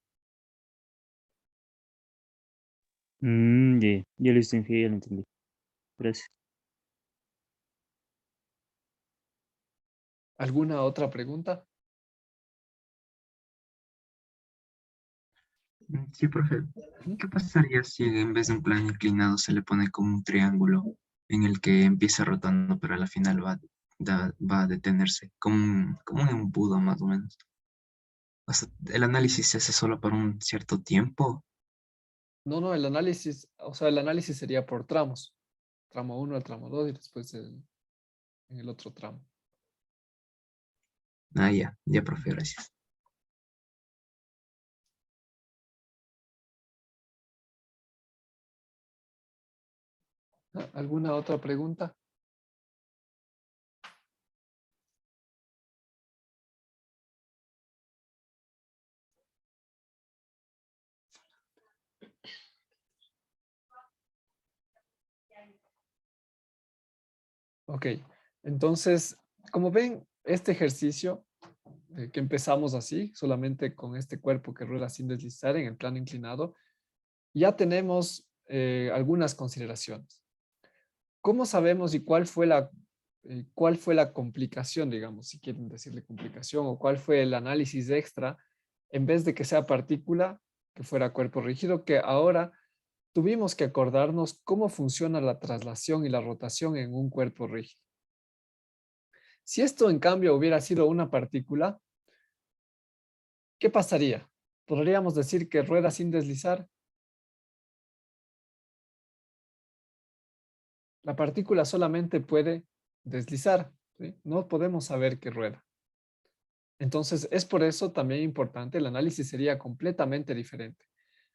Ya lo entendí, ya lo entendí. Gracias. ¿Alguna otra pregunta? Sí, profe. ¿Qué pasaría si en vez de un plano inclinado se le pone como un triángulo en el que empieza rotando, pero a la final va va a detenerse, como un embudo más o menos. O sea, el análisis se hace solo por un cierto tiempo. No, el análisis, o sea, el análisis sería por tramos. Tramo 1 al tramo 2 y después en el otro tramo. Ah, ya, profe, gracias. ¿Alguna otra pregunta? Ok, entonces, como ven, este ejercicio que empezamos así, solamente con este cuerpo que rueda sin deslizar en el plano inclinado, ya tenemos algunas consideraciones. ¿Cómo sabemos y cuál fue la complicación, digamos, si quieren decirle complicación, o cuál fue el análisis extra, en vez de que sea partícula, que fuera cuerpo rígido, que ahora tuvimos que acordarnos cómo funciona la traslación y la rotación en un cuerpo rígido? Si esto, en cambio, hubiera sido una partícula, ¿qué pasaría? ¿Podríamos decir que rueda sin deslizar? La partícula solamente puede deslizar, ¿sí? No podemos saber que rueda. Entonces, es por eso también importante, el análisis sería completamente diferente.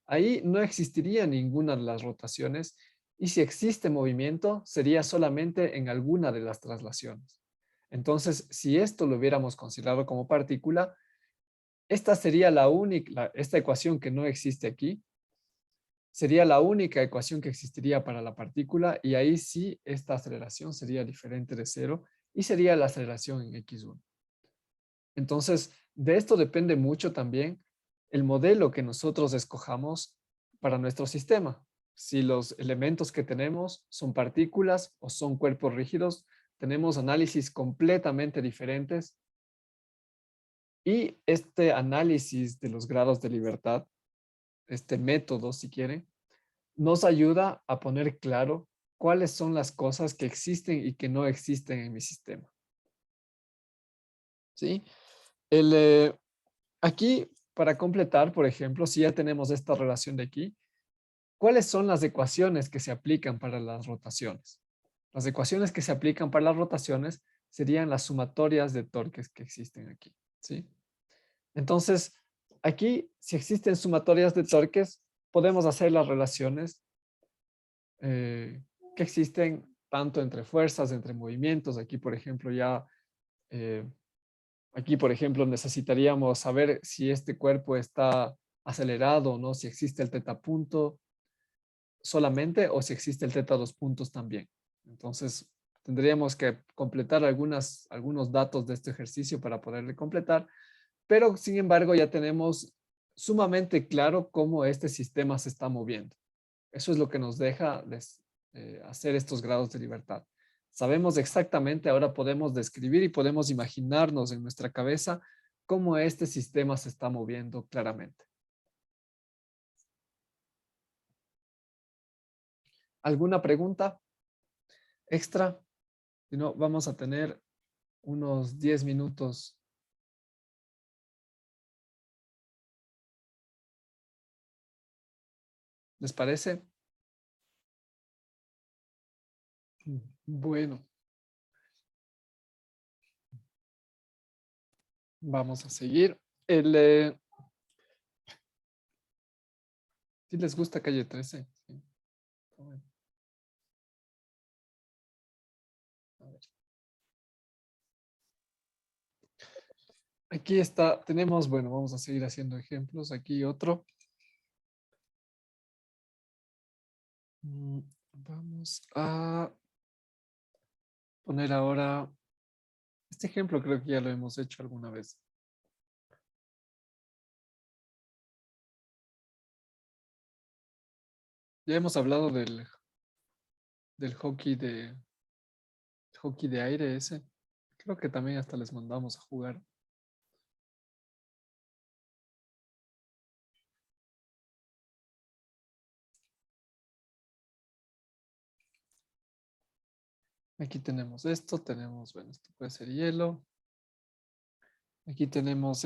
Ahí no existiría ninguna de las rotaciones y si existe movimiento, sería solamente en alguna de las traslaciones. Entonces, si esto lo hubiéramos considerado como partícula, esta sería la única, esta ecuación que no existe aquí, sería la única ecuación que existiría para la partícula y ahí sí esta aceleración sería diferente de cero y sería la aceleración en x1. Entonces, de esto depende mucho también el modelo que nosotros escojamos para nuestro sistema. Si los elementos que tenemos son partículas o son cuerpos rígidos, tenemos análisis completamente diferentes. Y este análisis de los grados de libertad, este método, si quieren, nos ayuda a poner claro cuáles son las cosas que existen y que no existen en mi sistema. ¿Sí? Aquí, para completar, por ejemplo, si ya tenemos esta relación de aquí, ¿cuáles son las ecuaciones que se aplican para las rotaciones? Las ecuaciones que se aplican para las rotaciones serían las sumatorias de torques que existen aquí. ¿Sí? Entonces, aquí, si existen sumatorias de torques, podemos hacer las relaciones que existen tanto entre fuerzas, entre movimientos. Aquí, por ejemplo, aquí, por ejemplo, necesitaríamos saber si este cuerpo está acelerado o no, si existe el teta punto solamente o si existe el teta dos puntos también. Entonces, tendríamos que completar algunos datos de este ejercicio para poderle completar, pero sin embargo ya tenemos sumamente claro cómo este sistema se está moviendo. Eso es lo que nos deja hacer estos grados de libertad. Sabemos exactamente, ahora podemos describir y podemos imaginarnos en nuestra cabeza cómo este sistema se está moviendo claramente. ¿Alguna pregunta extra? Si no, vamos a tener unos 10 minutos. ¿Les parece? Bueno, vamos a seguir. ¿Sí les gusta calle 13? Sí. Bueno. A ver. Aquí está, tenemos, bueno, vamos a seguir haciendo ejemplos. Aquí otro. Vamos a poner ahora, este ejemplo creo que ya lo hemos hecho alguna vez. Ya hemos hablado del hockey de aire ese. Creo que también hasta les mandamos a jugar. Aquí tenemos esto, tenemos, bueno, esto puede ser hielo. Aquí tenemos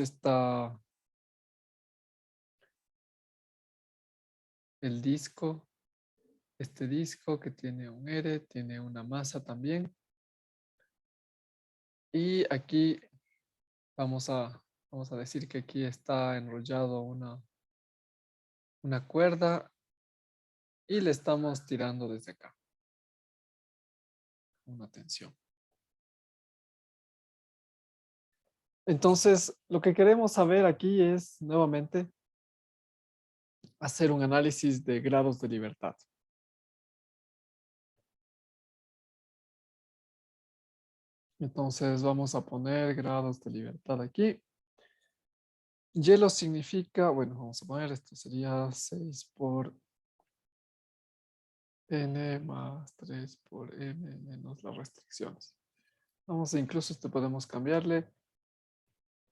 el disco, este disco que tiene un R, tiene una masa también. Y aquí vamos a decir que aquí está enrollado una cuerda y le estamos tirando desde acá. Una tensión. Entonces, lo que queremos saber aquí es, nuevamente, hacer un análisis de grados de libertad. Entonces, vamos a poner grados de libertad aquí. Hielo significa, bueno, vamos a poner, esto sería 6 por N más 3 por M menos las restricciones. Vamos a incluso esto podemos cambiarle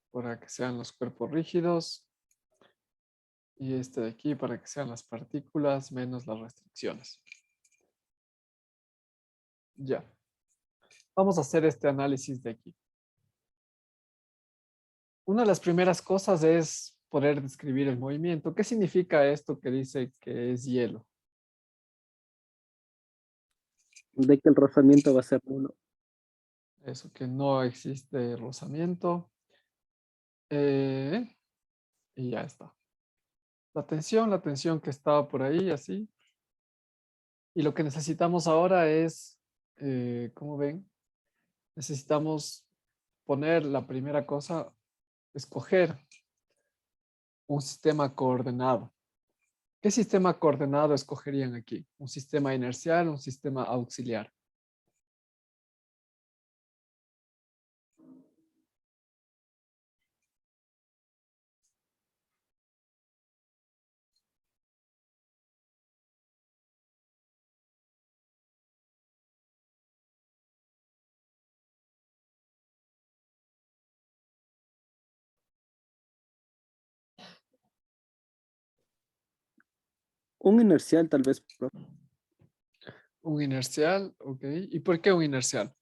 para que sean los cuerpos rígidos. Y este de aquí para que sean las partículas menos las restricciones. Ya. Vamos a hacer este análisis de aquí. Una de las primeras cosas es poder describir el movimiento. ¿Qué significa esto que dice que es hielo? De que el rozamiento va a ser 1. Eso, que no existe rozamiento. Y ya está. La tensión que estaba por ahí, así. Y lo que necesitamos ahora es, ¿cómo ven? Necesitamos poner la primera cosa, escoger un sistema coordenado. ¿Qué sistema coordenado escogerían aquí? ¿Un sistema inercial o un sistema auxiliar? Un inercial tal vez, profe. Un inercial, ok. ¿Y por qué un inercial?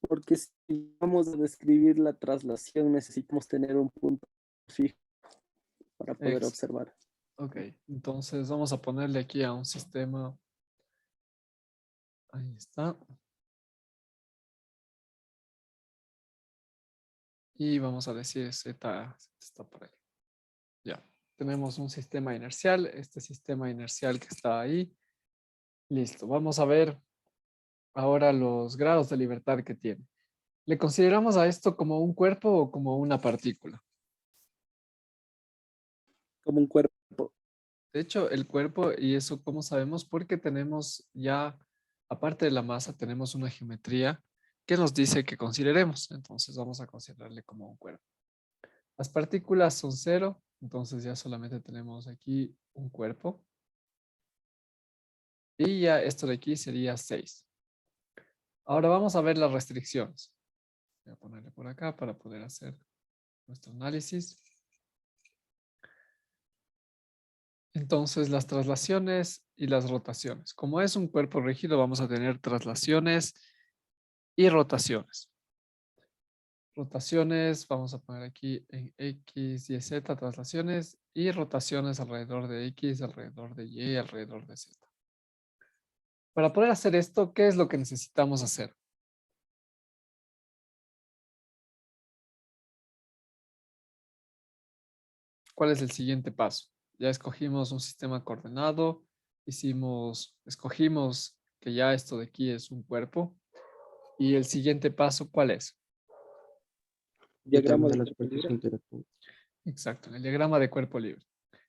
Porque si vamos a describir la traslación necesitamos tener un punto fijo para poder observar. Ok, entonces vamos a ponerle aquí a un sistema. Ahí está. Y vamos a decir Z está por ahí. Ya, tenemos un sistema inercial. Este sistema inercial que está ahí. Listo, vamos a ver ahora los grados de libertad que tiene. ¿Le consideramos a esto como un cuerpo o como una partícula? Como un cuerpo. De hecho, el cuerpo, y eso cómo sabemos, porque tenemos ya, aparte de la masa, tenemos una geometría que nos dice que consideremos. Entonces vamos a considerarle como un cuerpo. Las partículas son 0, entonces ya solamente tenemos aquí un cuerpo. Y ya esto de aquí sería 6. Ahora vamos a ver las restricciones. Voy a ponerle por acá para poder hacer nuestro análisis. Entonces, las traslaciones y las rotaciones. Como es un cuerpo rígido, vamos a tener traslaciones y rotaciones. Rotaciones, vamos a poner aquí en X, Y, Z, traslaciones y rotaciones alrededor de X, alrededor de Y, alrededor de Z. Para poder hacer esto, ¿qué es lo que necesitamos hacer? ¿Cuál es el siguiente paso? Ya escogimos un sistema coordenado, escogimos que ya esto de aquí es un cuerpo. ¿Y el siguiente paso cuál es? Diagrama de Determinar las cuerpo fuerzas libre. interactúan. Exacto, en el diagrama de cuerpo libre.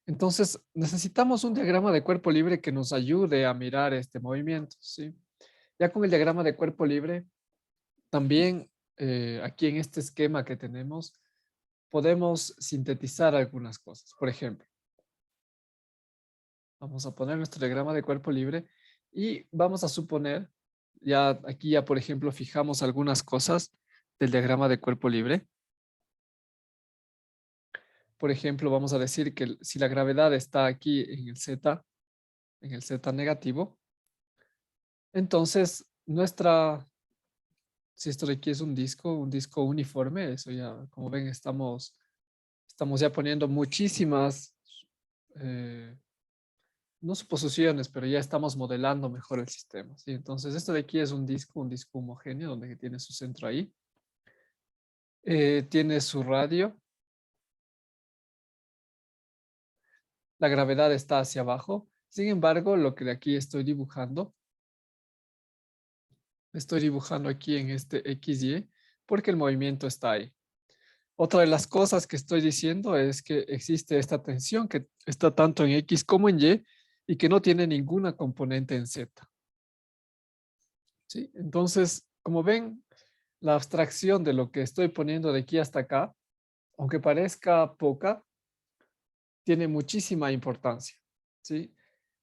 Entonces, necesitamos un diagrama de cuerpo libre que nos ayude a mirar este movimiento, ¿sí? Ya con el diagrama de cuerpo libre, también aquí en este esquema que tenemos, podemos sintetizar algunas cosas. Por ejemplo, vamos a poner nuestro diagrama de cuerpo libre y vamos a suponer, ya aquí ya por ejemplo fijamos algunas cosas del diagrama de cuerpo libre. Por ejemplo, vamos a decir que si la gravedad está aquí en el Z negativo, Entonces, si esto de aquí es un disco uniforme, eso ya, como ven, estamos ya poniendo muchísimas, no suposiciones, pero ya estamos modelando mejor el sistema, ¿sí? Entonces, esto de aquí es un disco homogéneo, donde tiene su centro ahí. Tiene su radio. La gravedad está hacia abajo. Sin embargo, lo que de aquí estoy dibujando aquí en este XY, porque el movimiento está ahí. Otra de las cosas que estoy diciendo es que existe esta tensión que está tanto en X como en Y y que no tiene ninguna componente en Z. ¿Sí? Entonces, como ven, la abstracción de lo que estoy poniendo de aquí hasta acá, aunque parezca poca, tiene muchísima importancia. ¿Sí?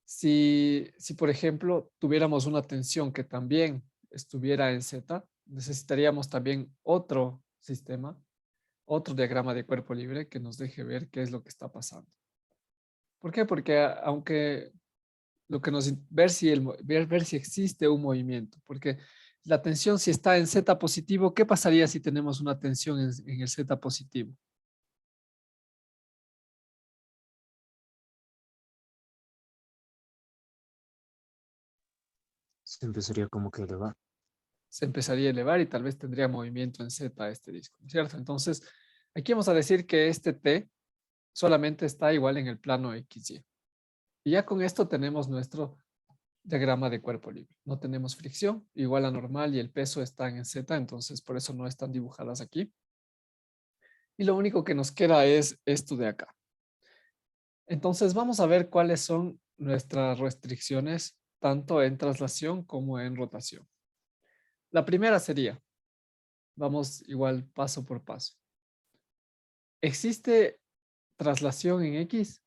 Si, por ejemplo, tuviéramos una tensión que también estuviera en Z, necesitaríamos también otro sistema, otro diagrama de cuerpo libre que nos deje ver qué es lo que está pasando. ¿Por qué? Porque aunque lo que nos ver si existe un movimiento, porque la tensión si está en Z positivo, ¿qué pasaría si tenemos una tensión en el Z positivo? Se empezaría como que a elevar. Se empezaría a elevar y tal vez tendría movimiento en Z este disco, ¿cierto? Entonces, aquí vamos a decir que este T solamente está igual en el plano XY. Y ya con esto tenemos nuestro diagrama de cuerpo libre. No tenemos fricción, igual a normal y el peso están en Z, entonces por eso no están dibujadas aquí. Y lo único que nos queda es esto de acá. Entonces vamos a ver cuáles son nuestras restricciones, tanto en traslación como en rotación. La primera sería, vamos igual paso por paso. ¿Existe traslación en X?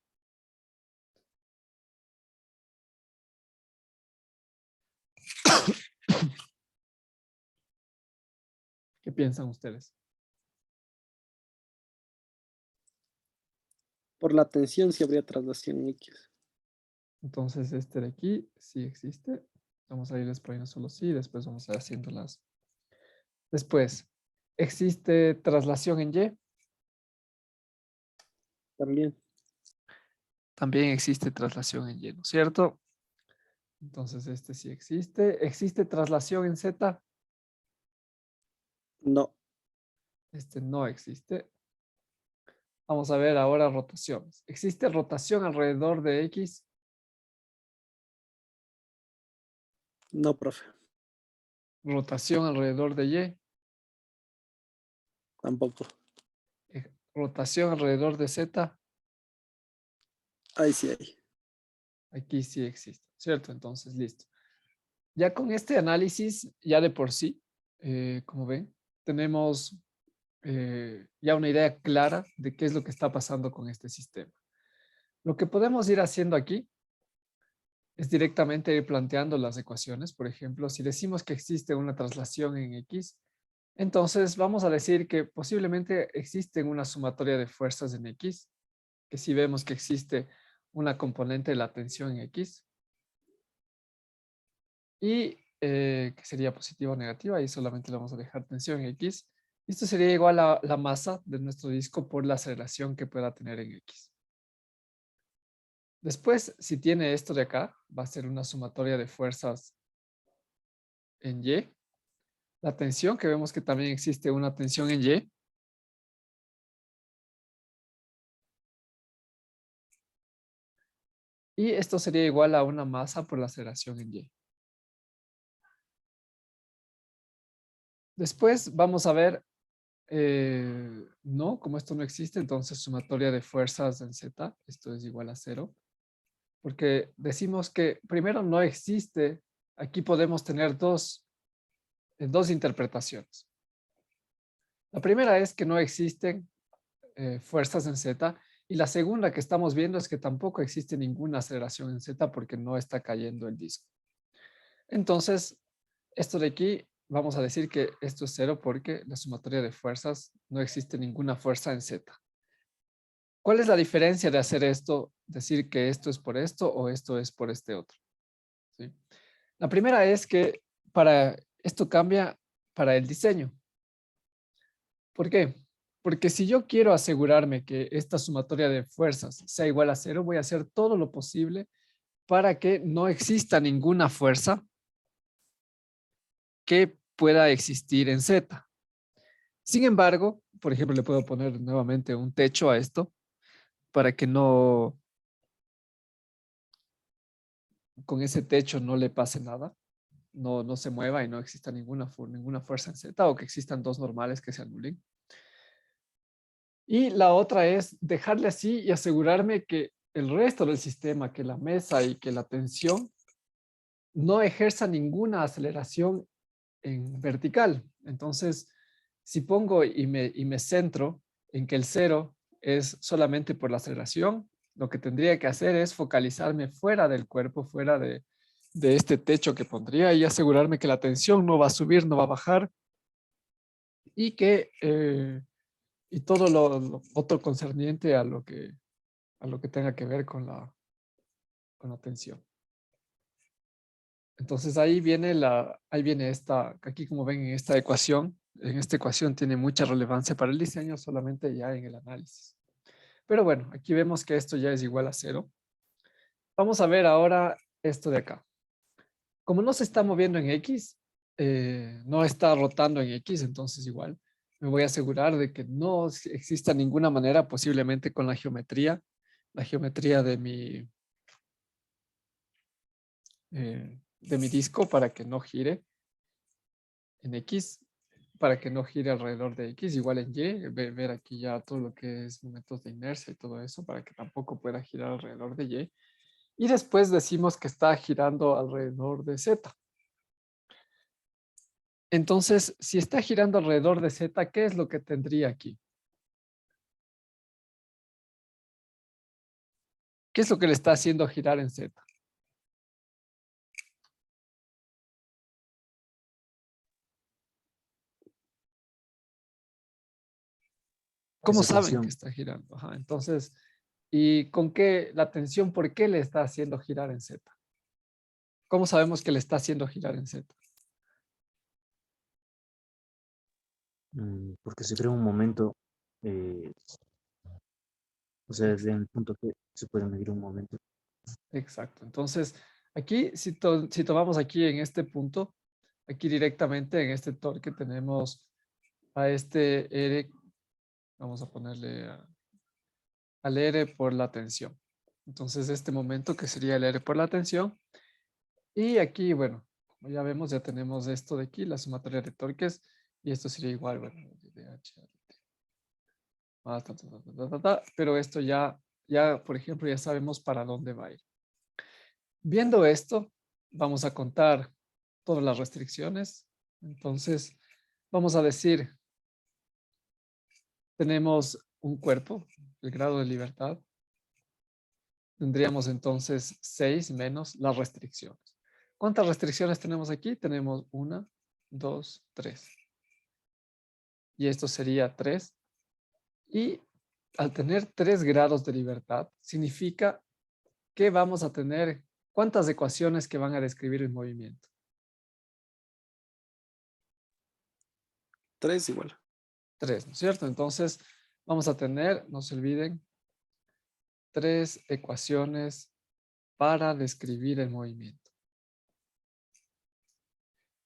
¿Qué piensan ustedes? Por la tensión sí habría traslación en X. Entonces este de aquí sí existe. Vamos a irles poniendo solo sí, después vamos a ir haciéndolas. Después, ¿existe traslación en Y? También. También existe traslación en Y, ¿no es cierto? Entonces este sí existe. ¿Existe traslación en Z? No. Este no existe. Vamos a ver ahora rotaciones. ¿Existe rotación alrededor de X? No, profe. ¿Rotación alrededor de Y? Tampoco. ¿Rotación alrededor de Z? Ahí sí hay. Aquí sí existe, ¿cierto? Entonces, listo. Ya con este análisis, ya de por sí, como ven, tenemos ya una idea clara de qué es lo que está pasando con este sistema. Lo que podemos ir haciendo aquí es directamente ir planteando las ecuaciones. Por ejemplo, si decimos que existe una traslación en X, entonces vamos a decir que posiblemente existe una sumatoria de fuerzas en X, que si vemos que existe una componente de la tensión en X, y que sería positiva o negativa, y solamente le vamos a dejar tensión en X. Esto sería igual a la masa de nuestro disco por la aceleración que pueda tener en X. Después, si tiene esto de acá, va a ser una sumatoria de fuerzas en Y. La tensión, que vemos que también existe una tensión en Y. Y esto sería igual a una masa por la aceleración en Y. Después vamos a ver, no, como esto no existe, entonces sumatoria de fuerzas en Z, esto es igual a 0. Porque decimos que primero no existe, aquí podemos tener dos interpretaciones. La primera es que no existen fuerzas en Z, y la segunda que estamos viendo es que tampoco existe ninguna aceleración en Z porque no está cayendo el disco. Entonces, esto de aquí, vamos a decir que esto es 0 porque la sumatoria de fuerzas no existe ninguna fuerza en Z. ¿Cuál es la diferencia de hacer esto? Decir que esto es por esto o esto es por este otro. ¿Sí? La primera es que esto cambia para el diseño. ¿Por qué? Porque si yo quiero asegurarme que esta sumatoria de fuerzas sea igual a 0, voy a hacer todo lo posible para que no exista ninguna fuerza que pueda existir en Z. Sin embargo, por ejemplo, le puedo poner nuevamente un techo a esto para que no, con ese techo no le pase nada, no se mueva y no exista ninguna fuerza en Z, o que existan dos normales que se anulen. Y la otra es dejarle así y asegurarme que el resto del sistema, que la mesa y que la tensión no ejerza ninguna aceleración en vertical. Entonces, si pongo y me centro en que el 0 es solamente por la aceleración, lo que tendría que hacer es focalizarme fuera del cuerpo, fuera de este techo que pondría, y asegurarme que la tensión no va a subir, no va a bajar, y que y todo lo otro concerniente a lo que tenga que ver con la tensión. Entonces ahí viene aquí como ven en esta ecuación tiene mucha relevancia para el diseño, solamente ya en el análisis. Pero bueno, aquí vemos que esto ya es igual a 0. Vamos a ver ahora esto de acá. Como no se está moviendo en X, no está rotando en X, entonces igual me voy a asegurar de que no exista ninguna manera, posiblemente con la geometría de mi disco, para que no gire en X, para que no gire alrededor de X, igual en Y, ver aquí ya todo lo que es momentos de inercia y todo eso, para que tampoco pueda girar alrededor de Y. Y después decimos que está girando alrededor de Z. Entonces, si está girando alrededor de Z, ¿qué es lo que tendría aquí? ¿Qué es lo que le está haciendo girar en Z? ¿Cómo Esa saben que ecuación. está girando? Ajá, entonces, ¿y con qué la tensión, por qué le está haciendo girar en Z? ¿Cómo sabemos que le está haciendo girar en Z? Porque se crea un momento, eh, o sea, desde el punto que se puede medir un momento. Exacto. Entonces, aquí, si tomamos aquí en este punto, aquí directamente en este torque tenemos a este R, vamos a ponerle al R por la tensión. Entonces, este momento que sería el R por la tensión. Y aquí, bueno, como ya vemos, ya tenemos esto de aquí, la sumatoria de torques, y esto sería igual, bueno, pero esto ya, por ejemplo, ya sabemos para dónde va a ir. Viendo esto, vamos a contar todas las restricciones. Entonces, vamos a decir, tenemos un cuerpo, el grado de libertad. Tendríamos entonces 6 menos las restricciones. ¿Cuántas restricciones tenemos aquí? Tenemos 1, 2, 3. Y esto sería 3. Y al tener 3 grados de libertad, significa que vamos a tener ¿cuántas ecuaciones que van a describir el movimiento? 3 igual. 3, ¿no es cierto? Entonces vamos a tener, no se olviden, 3 ecuaciones para describir el movimiento.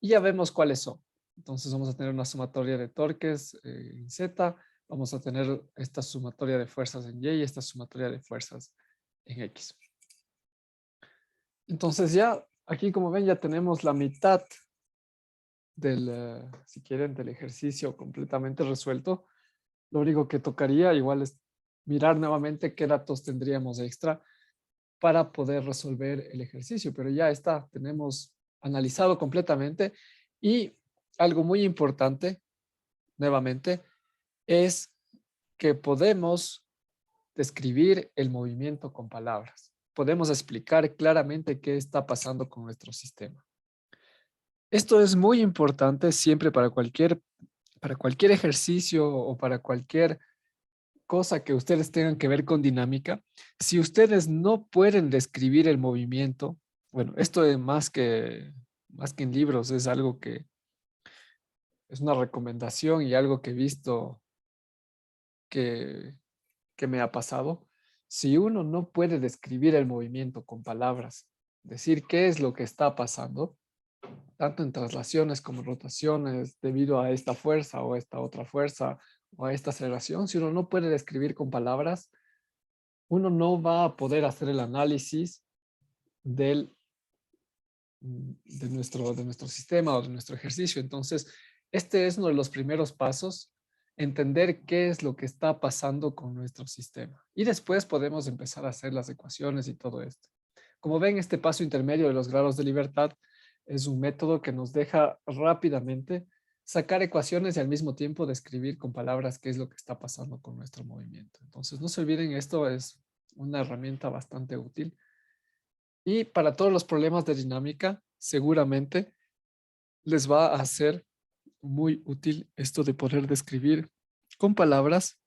Y ya vemos cuáles son. Entonces vamos a tener una sumatoria de torques en Z, vamos a tener esta sumatoria de fuerzas en Y y esta sumatoria de fuerzas en X. Entonces ya, aquí como ven, ya tenemos la mitad del, si quieren, del ejercicio completamente resuelto. Lo único que tocaría igual es mirar nuevamente qué datos tendríamos extra para poder resolver el ejercicio, pero ya está, tenemos analizado completamente. Y algo muy importante, nuevamente, es que podemos describir el movimiento con palabras. Podemos explicar claramente qué está pasando con nuestro sistema. Esto es muy importante siempre para cualquier ejercicio o para cualquier cosa que ustedes tengan que ver con dinámica. Si ustedes no pueden describir el movimiento, bueno, esto es más que más que en libros, es algo que es una recomendación y algo que he visto que, que me ha pasado. Si uno no puede describir el movimiento con palabras, decir qué es lo que está pasando, tanto en traslaciones como en rotaciones, debido a esta fuerza o esta otra fuerza o a esta aceleración, si uno no puede describir con palabras, uno no va a poder hacer el análisis del, de nuestro sistema o de nuestro ejercicio. Entonces, este es uno de los primeros pasos, entender qué es lo que está pasando con nuestro sistema. Y después podemos empezar a hacer las ecuaciones y todo esto. Como ven, este paso intermedio de los grados de libertad es un método que nos deja rápidamente sacar ecuaciones y al mismo tiempo describir con palabras qué es lo que está pasando con nuestro movimiento. Entonces, no se olviden, esto es una herramienta bastante útil. Y para todos los problemas de dinámica, seguramente les va a ser muy útil esto de poder describir con palabras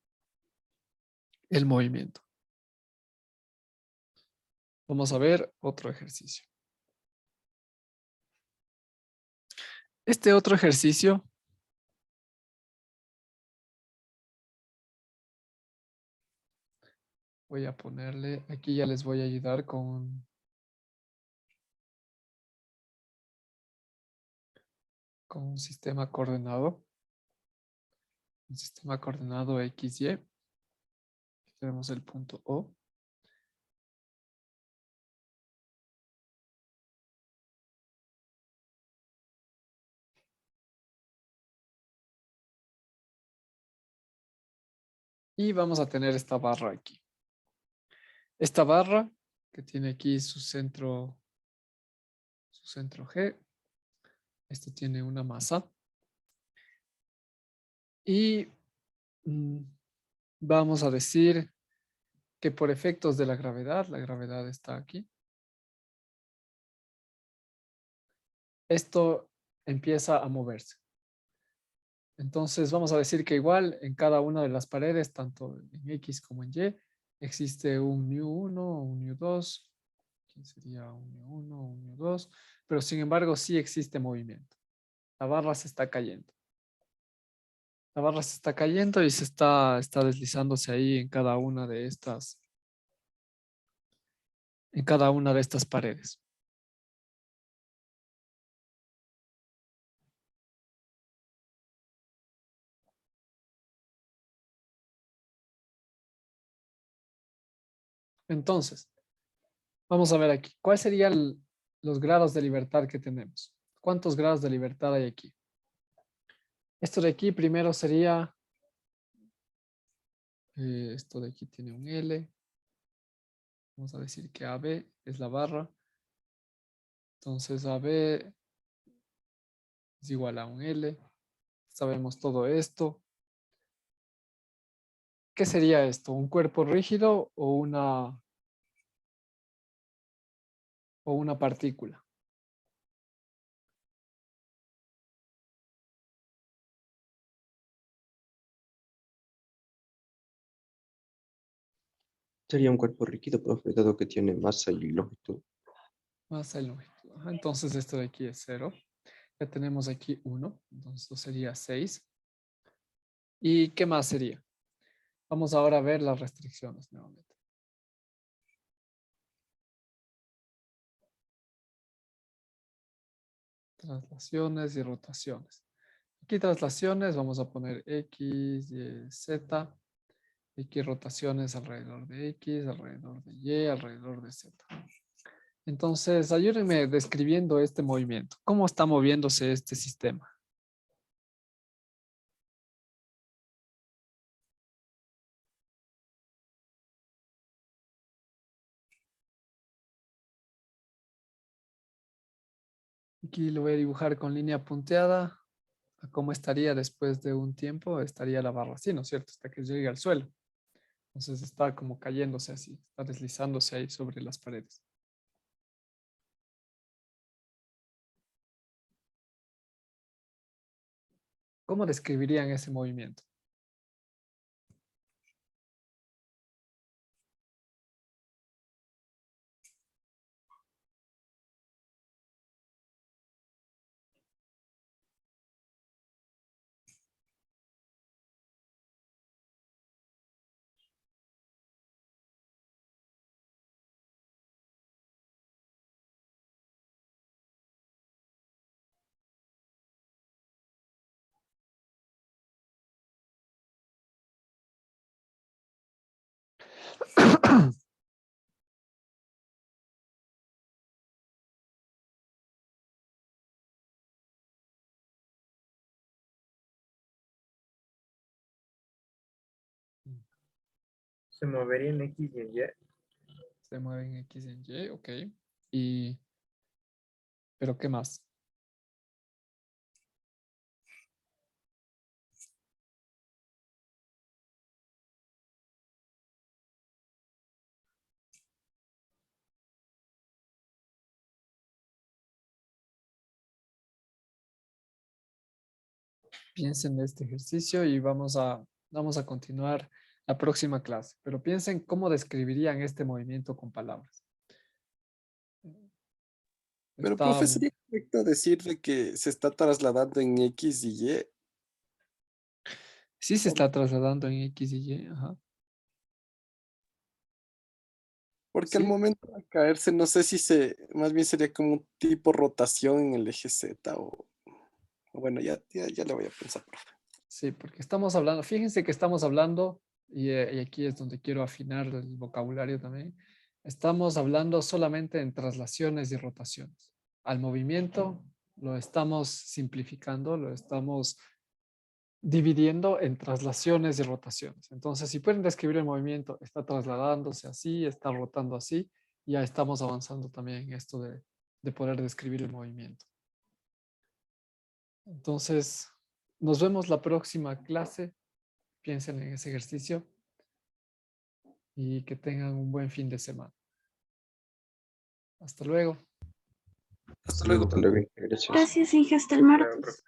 el movimiento. Vamos a ver otro ejercicio. Este otro ejercicio voy a ponerle, aquí ya les voy a ayudar con un sistema coordenado. Un sistema coordenado XY. Aquí tenemos el punto O. Y vamos a tener esta barra aquí. Esta barra que tiene aquí su centro G. Esto tiene una masa. Y vamos a decir que por efectos de la gravedad está aquí. Esto empieza a moverse. Entonces vamos a decir que igual en cada una de las paredes, tanto en X como en Y, existe un μ1, un μ2, aquí sería un μ1, un μ2, pero sin embargo sí existe movimiento. La barra se está cayendo. La barra se está cayendo y está deslizándose ahí en cada una de estas paredes. Entonces, vamos a ver aquí. ¿Cuáles serían los grados de libertad que tenemos? ¿Cuántos grados de libertad hay aquí? Esto de aquí primero sería, esto de aquí tiene un L. Vamos a decir que AB es la barra. Entonces AB es igual a un L. Sabemos todo esto. ¿Qué sería esto? ¿Un cuerpo rígido o una partícula? Sería un cuerpo rígido, profe, dado que tiene masa y longitud. Masa y longitud. Ajá, entonces esto de aquí es 0. Ya tenemos aquí 1. Entonces esto sería 6. ¿Y qué más sería? Vamos ahora a ver las restricciones nuevamente. Traslaciones y rotaciones. Aquí traslaciones, vamos a poner X, Y, Z. X rotaciones alrededor de X, alrededor de Y, alrededor de Z. Entonces, ayúdenme describiendo este movimiento. ¿Cómo está moviéndose este sistema? Aquí lo voy a dibujar con línea punteada. ¿Cómo estaría después de un tiempo? Estaría la barra así, ¿no es cierto? Hasta que llegue al suelo. Entonces está como cayéndose así, está deslizándose ahí sobre las paredes. ¿Cómo describirían ese movimiento? Se movería en X y en Y. Se mueven X en Y, ok. Y, ¿pero qué más? Piensen en este ejercicio y vamos a continuar la próxima clase. Pero piensen cómo describirían este movimiento con palabras. Pero, Está, profe, ¿sería correcto decir de que se está trasladando en X y Y? sí se está trasladando en X y Y. Ajá. Porque al Sí, momento de caerse, no sé si más bien sería como un tipo rotación en el eje Z bueno, ya le voy a pensar, profe. sí, porque estamos hablando, fíjense que estamos hablando, y aquí es donde quiero afinar el vocabulario también, estamos hablando solamente en traslaciones y rotaciones. Al movimiento lo estamos simplificando, lo estamos dividiendo en traslaciones y rotaciones. Entonces, si pueden describir el movimiento, está trasladándose así, está rotando así, ya estamos avanzando también en esto de poder describir el movimiento. Entonces, nos vemos la próxima clase. Piensen en ese ejercicio y que tengan un buen fin de semana. Hasta luego. Hasta luego, profe. Gracias. Gracias, Inge. Hasta el Luego, martes. profe.